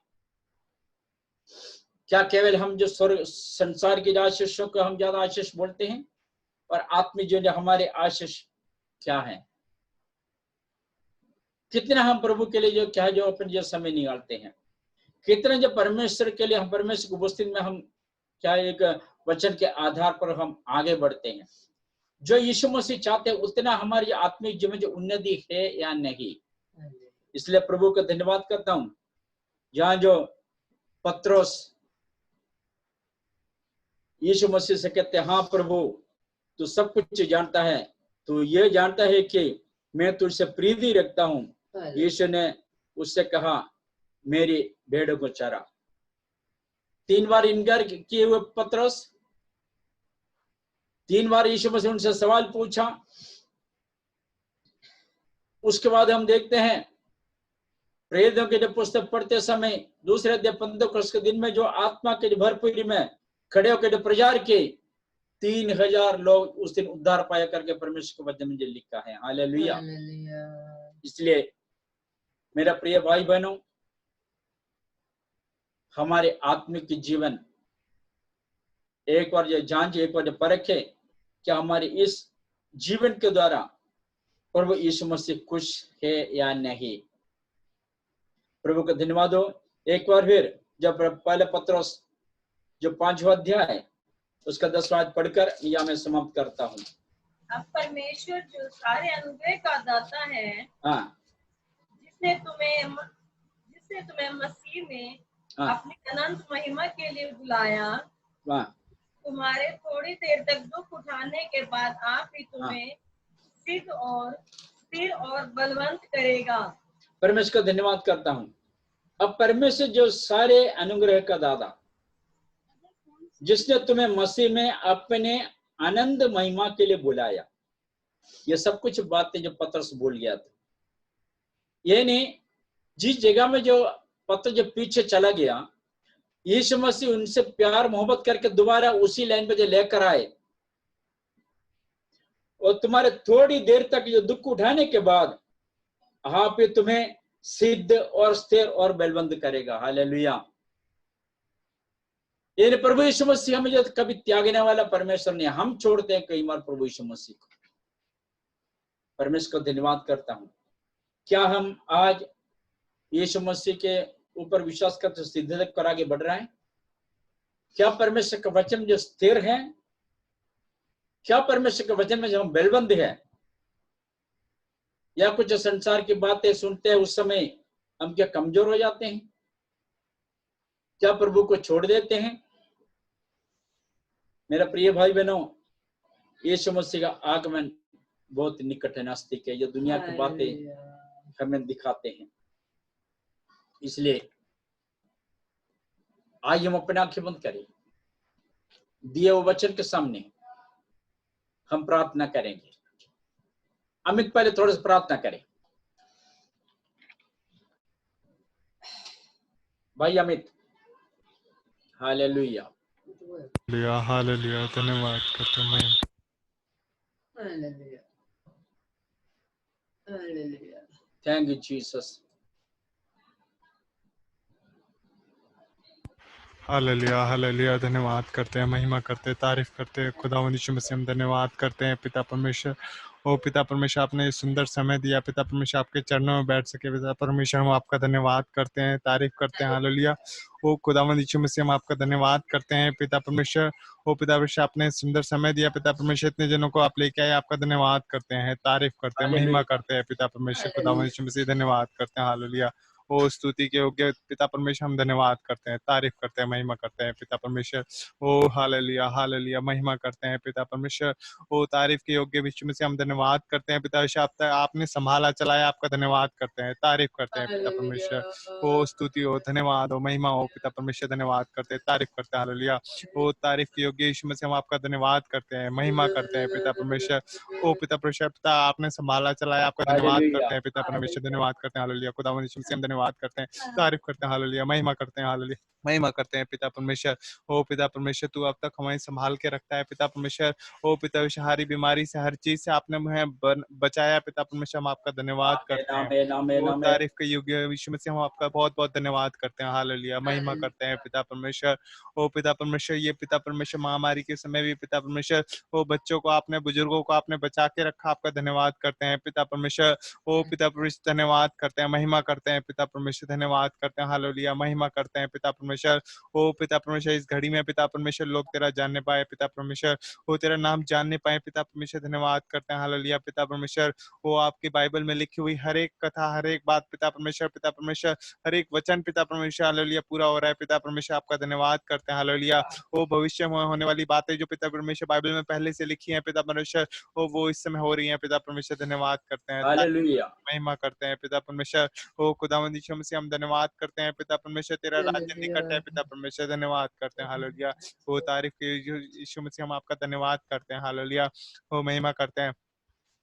क्या केवल हम जो स्वर्ग संसार की आशीषों को हम ज्यादा आशीष बोलते हैं, और आत्मिक जो हमारे आशीष क्या है? कितना हम प्रभु के लिए जो क्या जो अपने जो समय निकालते हैं, कितना जो परमेश्वर के लिए हम परमेश्वर की उपस्थिति में हम क्या एक वचन के आधार पर हम आगे बढ़ते हैं। जो यीशु मसीह चाहते हैं उतना हमारी आत्मिक जीवन जो उन्नति है या नहीं। इसलिए प्रभु का धन्यवाद करता हूं। जहां जो पत्रोस यीशु मसीह से कहते हैं, हाँ प्रभु तू सब कुछ जानता है, तू ये जानता है कि मैं तुझसे प्रीति रखता हूं। यीशु ने उससे कहा मेरी भेड़ों को चरा। 3 बार इनकार किए हुए पत्रोस, 3 बार यीशु मसीह उनसे सवाल पूछा। उसके बाद हम देखते हैं प्रेरितों के जो पुस्तक पढ़ते समय दूसरे अध्याय 15 के दिन में जो आत्मा के भरपूरी में खड़े होकर जो प्रचार किए, 3000 लोग उस दिन उद्धार पाया करके परमेश्वर के वचन में लिखा है। हालेलुया। इसलिए मेरा प्रिय भाई बहनों, हमारे आत्मिक जीवन एक बार जो जांच, एक बार जो परखे, क्या हमारे इस जीवन के द्वारा प्रभु यीशु मसीह खुश है या नहीं। प्रभु का धन्यवाद हो। एक बार फिर जब पहले पत्रोस जो 5वां अध्याय है उसका 10वां पढ़कर या मैं समाप्त करता हूँ। अब परमेश्वर जो सारे अनुग्रह का दाता है, हाँ, जिसने तुम्हें मसीह में हाँ, अपनी अनंत महिमा के लिए बुलाया, हाँ, तुम्हारे थोड़ी देर तक दुख उठाने के बाद आप ही तुम्हें सिद्ध और स्थिर और बलवंत करेगा। परमेश्वर का धन्यवाद करता हूँ। अब परमेश्वर जो सारे अनुग्रह का दाता, जिसने तुम्हें मसीह में अपने आनंद महिमा के लिए बुलाया, ये सब कुछ बातें जो पत्रस बोल गया था। ये नहीं, जिस जगह में जो पत्र जो पीछे चला गया, यीशु मसीह उनसे प्यार मोहब्बत करके दोबारा उसी लाइन पे जो लेकर आए, और तुम्हारे थोड़ी देर तक जो दुख उठाने के बाद आप पे तुम्हें सिद्ध और स्थिर और बलवंत करेगा। हालेलुया। ये प्रभु यीशु मसीह हमें जो कभी त्यागने वाला परमेश्वर नहीं। हम छोड़ते हैं कई बार प्रभु यीशु मसीह को। परमेश्वर को धन्यवाद करता हूं। क्या हम आज यीशु मसीह के ऊपर विश्वास करते सिद्ध तक कर आगे बढ़ रहे हैं? क्या परमेश्वर का वचन जो स्थिर है? क्या परमेश्वर के वचन में जो हम बलवंत है? या कुछ संसार की बातें सुनते हैं उस समय हम क्या कमजोर हो जाते हैं? क्या प्रभु को छोड़ देते हैं? मेरा प्रिय भाई बहनों, यीशु मसीह का आगमन बहुत निकट है, नजदीक है। ये दुनिया की बातें हमें दिखाते हैं। इसलिए आइए हम अपनी आंखें बंद करें, दिए हुए वचन के सामने हम प्रार्थना करेंगे। अमित पहले थोड़ा सा प्रार्थना करें। भाई अमित। हालेलुया। हालेलुया, धन्यवाद करते हैं महिमा। Hallelujah. Hallelujah. Thank you, Jesus. Hallelujah, hallelujah, धन्यवाद करते हैं, महिमा करते हैं, तारीफ करते हैं खुदावंद यीशु मसीह। हम धन्यवाद करते हैं पिता परमेश्वर। ओ पिता परमेश्वर, आपने ये सुंदर समय दिया पिता परमेश्वर, आपके चरणों में बैठ सके पिता परमेश्वर। हम आपका धन्यवाद करते हैं, तारीफ करते हैं। हालेलुया। ओ खुदावंद यीशु मसीह, हम आपका धन्यवाद करते हैं पिता परमेश्वर। ओ पिता परमेश्वर, आपने सुंदर समय दिया पिता परमेश्वर, इतने जनों को आप लेके आए, आपका धन्यवाद करते हैं, तारीफ करते हैं, महिमा Hallelujah. करते हैं पिता परमेश्वर। खुदावंद यीशु मसीह, धन्यवाद करते हैं। हालेलुया। ओ स्तुति के योग्य पिता परमेश्वर, हम धन्यवाद करते हैं, तारीफ करते हैं, महिमा करते हैं पिता परमेश्वर। ओ हालेलुया, हालेलुया, महिमा करते हैं पिता परमेश्वर। ओ तारीफ के योग्य विश्व में से हम धन्यवाद करते हैं पिता परमेश्वर। आपने संभाला चलाया, आपका धन्यवाद करते हैं, तारीफ करते हैं पिता परमेश्वर। ओ स्तुति हो, धन्यवाद हो, महिमा हो पिता परमेश्वर, धन्यवाद करते हैं, तारीफ करते हैं। हालेलुया। ओ तारीफ के योग्य यीशु में से हम आपका धन्यवाद करते हैं, महिमा करते हैं पिता परमेश्वर। ओ पिता परमेश्वर, पिता आपने संभाला चलाया, आपका धन्यवाद करते Hallelujah. हैं पिता परमेश्वर, धन्यवाद करते हैं। हालेलुया। खुदावंद यीशु मसीह, हम धन्यवाद करते हैं, तारीफ करते हैं। हालेलुया, महिमा करते हैं। हालेलुया, महिमा करते हैं पिता परमेश्वर। ओ पिता परमेश्वर, तू अब तक हमें संभाल के रखता है पिता परमेश्वर। ओ पिता परमेश्वर, हर बीमारी से, हर चीज से आपने हमें बचाया पिता परमेश्वर, हम आपका धन्यवाद Amen, करते हैं। amen, amen, ओ amen. तारीफ के योग्य यीशु मसीह, हम आपका बहुत बहुत धन्यवाद करते हैं। हालेलुया, महिमा करते हैं पिता परमेश्वर। ओ पिता परमेश्वर, ये पिता परमेश्वर महामारी के समय भी पिता परमेश्वर, ओ बच्चों को आपने, बुजुर्गों को आपने बचा के रखा, आपका धन्यवाद करते हैं पिता परमेश्वर। ओ पिता परमेश्वर, धन्यवाद करते हैं, महिमा करते हैं पिता परमेश्वर, धन्यवाद करते हैं। हालेलुया, महिमा करते हैं पिता परमेश्वर। ओ पिता परमेश्वर, इस घड़ी में पिता परमेश्वर लोग तेरा जानने पाए पिता परमेश्वर, वो तेरा नाम जानने पाए पिता परमेश्वर, धन्यवाद करते हैं। हालेलुया पिता परमेश्वर। वो आपकी बाइबल में लिखी हुई हर एक कथा, हर एक बात पिता परमेश्वर, हर एक वचन पिता परमेश्वर, हालेलुया, पूरा हो रहा है पिता परमेश्वर, आपका धन्यवाद करते हैं। हालेलुया। वो भविष्य में होने वाली बातें जो पिता परमेश्वर बाइबल में पहले से लिखी हैं पिता परमेश्वर, वो इस समय हो रही हैं पिता परमेश्वर, धन्यवाद करते हैं, Hallelujah. महिमा करते हैं पिता परमेश्वर। ओ खुदावंद यीशु मसीह, हम धन्यवाद करते हैं पिता परमेश्वर, तेरा राज्य निकट है पिता परमेश्वर, धन्यवाद करते हैं। हालेलुया। ओ तारीफ के यीशु मसीह, हम आपका धन्यवाद करते हैं। हालेलुया। ओ महिमा करते हैं।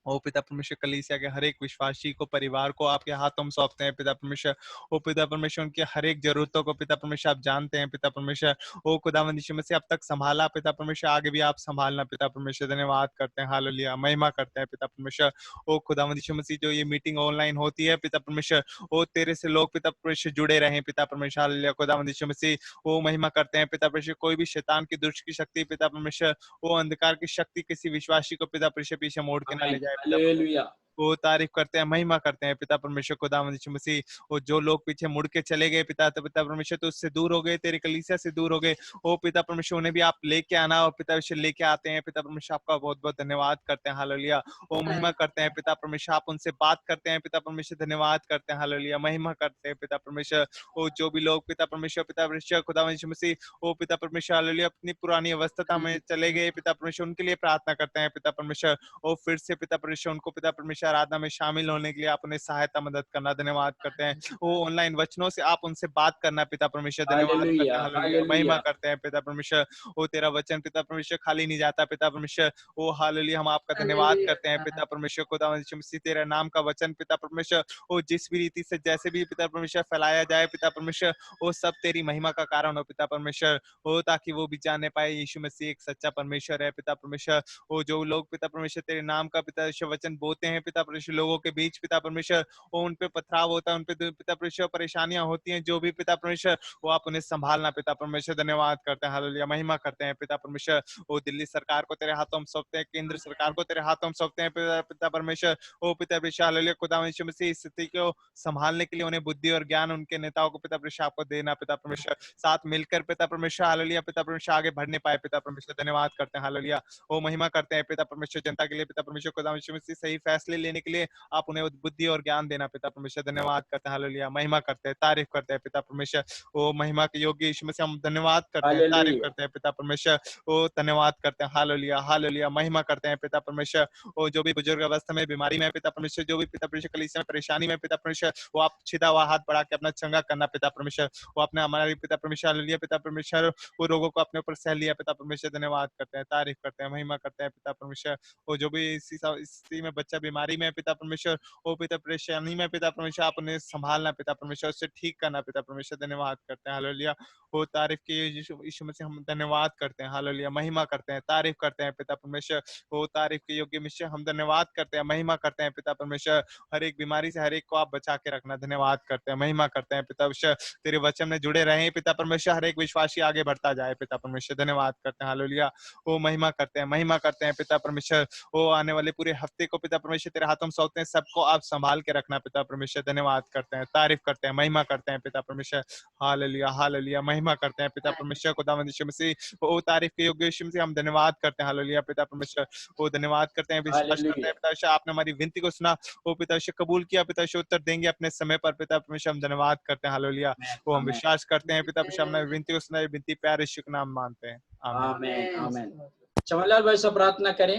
ओ पिता परमेश्वर, कलीसिया के हर एक विश्वासी को, परिवार को आपके हाथों में सौंपते हैं पिता परमेश्वर। ओ पिता परमेश्वर, उनकी हर एक जरूरतों को पिता परमेश्वर आप जानते हैं पिता परमेश्वर। ओ खुदावंद यीशु मसीह, अब तक संभाला पिता परमेश्वर, आगे भी आप संभालना पिता परमेश्वर, धन्यवाद करते हैं। हालेलुया, महिमा करते हैं पिता परमेश्वर। ओ खुदावंद यीशु मसीह, जो ये मीटिंग ऑनलाइन होती है पिता परमेश्वर, ओ तेरे से लोग पिता परमेश्वर जुड़े रहे पिता परमेश्वर। हालेलुया, खुदावंद यीशु मसीह, ओ महिमा करते हैं पिता परमेश्वर। कोई भी शैतान की दुष्ट की शक्ति पिता परमेश्वर, वो अंधकार की शक्ति किसी विश्वासी को पिता परमेश्वर पीछे मोड़ के ना ले Amen. जाए पिता परमेश्वर। Hallelujah. वो तारीफ करते हैं, महिमा करते हैं पिता परमेश्वर, खुदावंद यीशु मसीह। वो जो लोग पीछे मुड़ के चले गए पिता परमेश्वर, तो उससे दूर हो गए, तेरी कलीसिया से दूर हो गए, ओ पिता परमेश्वर, उन्हें भी आप लेके आना, और पिता परमेश्वर लेके आते हैं पिता परमेश्वर, आपका बहुत बहुत धन्यवाद करते हैं। हालेलुया। ओ महिमा करते हैं पिता परमेश्वर, आप उनसे बात करते हैं पिता परमेश्वर, धन्यवाद करते हैं। हालेलुया, महिमा करते हैं पिता परमेश्वर। ओ जो भी लोग पिता परमेश्वर खुदावंद यीशु मसीह, ओ पिता परमेश्वर, हालेलुया, अपनी पुरानी अवस्था में चले गए पिता परमेश्वर, उनके लिए प्रार्थना करते हैं पिता परमेश्वर। ओ फिर से पिता परमेश्वर, उनको पिता परमेश्वर आराधना में शामिल होने के लिए आप उन्हें सहायता मदद करना, धन्यवाद करते हैं। वो ऑनलाइन वचनों से आप उनसे बात करना पिता परमेश्वर, धन्यवाद करते हैं। Hallelujah. हालेलुया, महिमा Hallelujah. करते हैं पिता परमेश्वर। वो तेरा वचन पिता परमेश्वर खाली नहीं जाता पिता परमेश्वर। ओ हालेलुया, हम आपका धन्यवाद करते हैं पिता परमेश्वर, खुदावंद यीशु मसीह, तेरा नाम का वचन पिता परमेश्वर, वो जिस भी रीति से जैसे भी पिता परमेश्वर फैलाया जाए पिता परमेश्वर, वो सब तेरी महिमा का कारण हो पिता परमेश्वर। हो ताकि वो भी जाने पाए यीशु मसीह एक सच्चा परमेश्वर है पिता परमेश्वर। वो जो लोग पिता परमेश्वर तेरे नाम का पिता परमेश्वर वचन बोलते हैं पिता परमेश्वर, लोगों के बीच पिता परमेश्वर, वो उन पे पथराव होता है, उन पे पिता परमेश्वर परेशानियां होती हैं, जो भी पिता परमेश्वर, वो आप उन्हें संभालना पिता परमेश्वर, धन्यवाद करते हैं। हालेलुया, महिमा करते हैं पिता परमेश्वर। वो दिल्ली सरकार को तेरे हाथों में सौंपते हैं, केंद्र सरकार को तेरे हाथों में सौंपते हैं पिता परमेश्वर। ओ पिता परमेश्वर, हालेलुया, खुदावंद यीशु मसीह, इस स्थिति को संभालने के लिए उन्हें बुद्धि और ज्ञान उनके नेताओं को पिता परमेश्वर आपको देना पिता परमेश्वर, साथ मिलकर पिता परमेश्वर, हालेलुया, पिता परमेश्वर आगे बढ़ने पाए पिता परमेश्वर, धन्यवाद करते हैं। हालेलुया, ओ महिमा करते हैं पिता परमेश्वर, जनता के लिए पिता परमेश्वर, खुदावंद यीशु मसीह, सही फैसले लेने के लिए आप उन्हें बुद्धि और ज्ञान देना पिता परमेश्वर, धन्यवाद करते हैं। हालेलुया, महिमा करते हैं, तारीफ करते हैं पिता परमेश्वर। ओ महिमा के योग्य यीशु मसीह, हम धन्यवाद करते हैं, तारीफ Hallelujah. करते हैं पिता परमेश्वर। ओ धन्यवाद करते हैं। हालेलुया, हालेलुया, महिमा करते हैं पिता परमेश्वर। ओ जो भी बुजुर्ग अवस्था में, बीमारी में पिता परमेश्वर, जो भी पिता परमेश्वर कलीसिया में परेशानी में पिता परमेश्वर, वो आप सीधा हुआ हाथ बढ़ा के अपना चंगा करना पिता परमेश्वर। वो अपने हमारे पिता परमेश्वर, हालेलुया, पिता परमेश्वर, वो रोगों को अपने ऊपर सह लिया पिता परमेश्वर, धन्यवाद करते हैं, तारीफ करते हैं, महिमा करते हैं पिता परमेश्वर। वो जो भी इसी में बच्चा बीमारी बीमारी में पिता परमेश्वर, ओ पिता परेशानी में पिता परमेश्वर आप उन्हें संभालना पिता परमेश्वर, उससे ठीक करना पिता परमेश्वर। धन्यवाद करते हैं हालेलुया। ओ तारीफ की यीशु मसीह, हम धन्यवाद करते हैं हालेलुया, महिमा करते हैं, तारीफ करते हैं पिता परमेश्वर। ओ तारीफ के योग्य मिश्र, हम धन्यवाद करते हैं, महिमा करते हैं पिता परमेश्वर। हर एक बीमारी से हर एक को आप बचा के रखना, धन्यवाद करते हैं, महिमा करते हैं पिता परमेश्वर। तेरे वचन में जुड़े रहे पिता परमेश्वर, हर एक विश्वासी आगे बढ़ता जाए पिता परमेश्वर। धन्यवाद करते हैं हालेलुया। ओ महिमा करते हैं, महिमा करते हैं पिता परमेश्वर। ओ आने वाले पूरे हफ्ते को पिता परमेश्वर तेरे हाथों में सौंपते हैं, सबको आप संभाल के रखना पिता परमेश्वर। धन्यवाद करते हैं, तारीफ करते हैं, महिमा करते हैं पिता परमेश्वर। हालेलुया हालेलुया, महिमा करते हैं पिता परमेश्वर। खुदावंद यीशु मसीह, ओ तारीफ के योग्य यीशु मसीह, हम धन्यवाद करते हैं हालेलुया पिता परमेश्वर। ओ धन्यवाद करते हैं, विश्वास करते हैं पिता परमेश्वर, आपने हमारी विनती को सुना, ओ पिता परमेश्वर कबूल किया पिता परमेश्वर, उत्तर देंगे अपने समय पर पिता परमेश्वर। हम धन्यवाद करते हैं हालेलुया। वो हम विश्वास करते हैं पिता परमेश्वर, हमने विनती को सुना, विनती प्यारे यीशु के नाम मानते हैं, आमीन आमीन। चमनलाल भाई साहब प्रार्थना करें।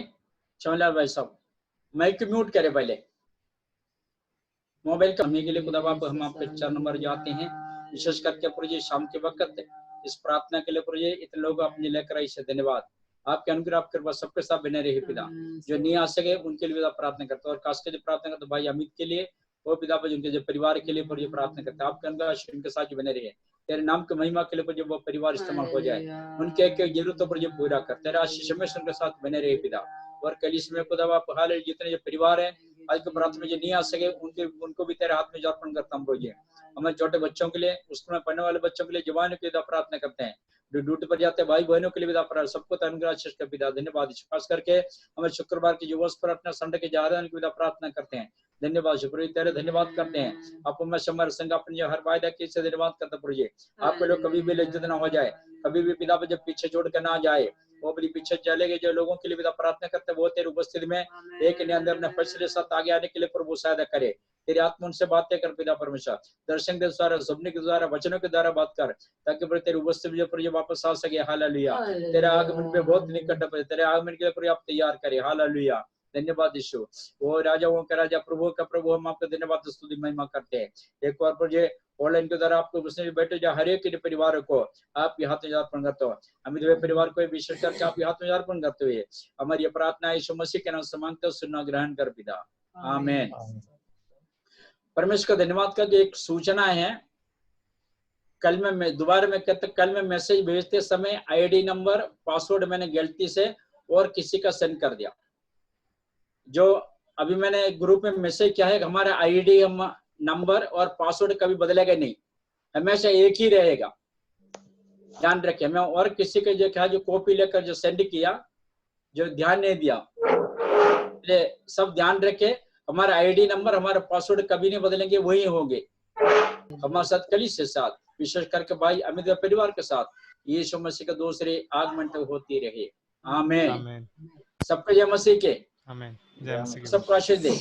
चमनलाल भाई साहब माइक म्यूट करें, पहले मोबाइल करने के लिए खुदा बाप हम आपके चरण पर जाते हैं, विशेष करके प्रभु जी शाम के वक्त इस प्रार्थना के लिए प्रभु जी इतने लोग अपने लेकर आई से धन्यवाद। आपके अनुग्रह आपके कृपा सबके साथ बने रहे पिता, जो नहीं आ सके उनके लिए प्रार्थना करते और खास करके प्रार्थना करते भाई अमित के लिए, वो पिता पर उनके जो परिवार के लिए प्रभु जी प्रार्थना करते हैं, आपके अनुग्रह उनके साथ बने रहे, तेरे नाम की महिमा के लिए प्रभु वो परिवार इस्तेमाल हो जाए, उनके एक जरूरतों पर जो पूरा कर, तेरा आशीष हमेशा उनके साथ बने रहे पिता। और कल इसमें खुदा बाप हाल जितने जो परिवार है आज के प्रार्थना में जो नहीं आ सके उनको भी तेरे हाथ में अर्पण करता हूँ प्रभु जी। हमारे छोटे बच्चों के लिए, स्कूल में पढ़ने वाले बच्चों के लिए, जवानों के लिए प्रार्थना करते हैं, जो ड्यूटी पर जाते हैं भाई बहनों के लिए भी सबको अनुग्रह आशीष का पिता धन्यवाद। खास करके हमें शुक्रवार की जो वर्ष प्रार्थना संडे के जागरण की प्रार्थना करते हैं, धन्यवाद शुक्र तेरे धन्यवाद करते हैं। आप में समर संघ अपने हर वायदा के से धन्यवाद करते प्रभु जी। आपके लोग कभी भी लज्जित ना हो जाए, कभी भी पिता जब पीछे छोड़ कर ना जाए, वो भी पीछे चले गए जो लोगों के लिए पिता प्रार्थना करते हैं, वो तेरी उपस्थिति में एक ने अंदर अपने फैसले साथ आगे आने के लिए प्रभु सहायता करे। तेरी आत्मा उनसे बातें कर पिता परमेश्वर, दर्शन के द्वारा, सपने के द्वारा, वचनों के द्वारा बात कर, ताकि तेरी उपस्थिति में वापस आ सके। हालेलुया, तेरे आगमन पे बहुत निकट है, तेरे आगमन के लिए आप तैयार करे। हालेलुया, धन्यवाद यीशु। वो राजाओं का राजा, प्रभु का प्रभु, हम आपका धन्यवाद स्तुति महिमा करते हैं। एक बार प्रभु ऑनलाइन के द्वारा आपको उसने बैठे जा हर एक के परिवार को आप हाथ में अर्पण करते हो, अमित परिवार को विशेष करके आप हाथ में अर्पण करते हुए हमारी ये प्रार्थना यीशु मसीह के नाम से मांगते हो, सुनना ग्रहण कर पिता, आमीन। परमेश्वर का धन्यवाद कर। एक सूचना है, कल मैं दोबारा में कहता, कल मैं मैसेज भेजते समय आईडी नंबर पासवर्ड मैंने गलती से और किसी का सेंड कर दिया। जो अभी मैंने ग्रुप में मैसेज किया है, हमारा आईडी नंबर और पासवर्ड कभी बदलेगा नहीं, हमेशा एक ही रहेगा, ध्यान रखें। मैं और किसी के जो क्या जो कॉपी लेकर जो सेंड किया, जो ध्यान नहीं दिया, सब ध्यान रखे। हमारा आईडी नंबर, हमारा पासवर्ड कभी नहीं बदलेंगे, वही होंगे हमारे साथ, कली से साथ, विशेष करके भाई अमित परिवार के साथ यीशु मसीह के दूसरे आगमन तक होती रहे, आमीन। सबको जय मसीह के, आमीन। जय मसीह के। सबको आशीष दे।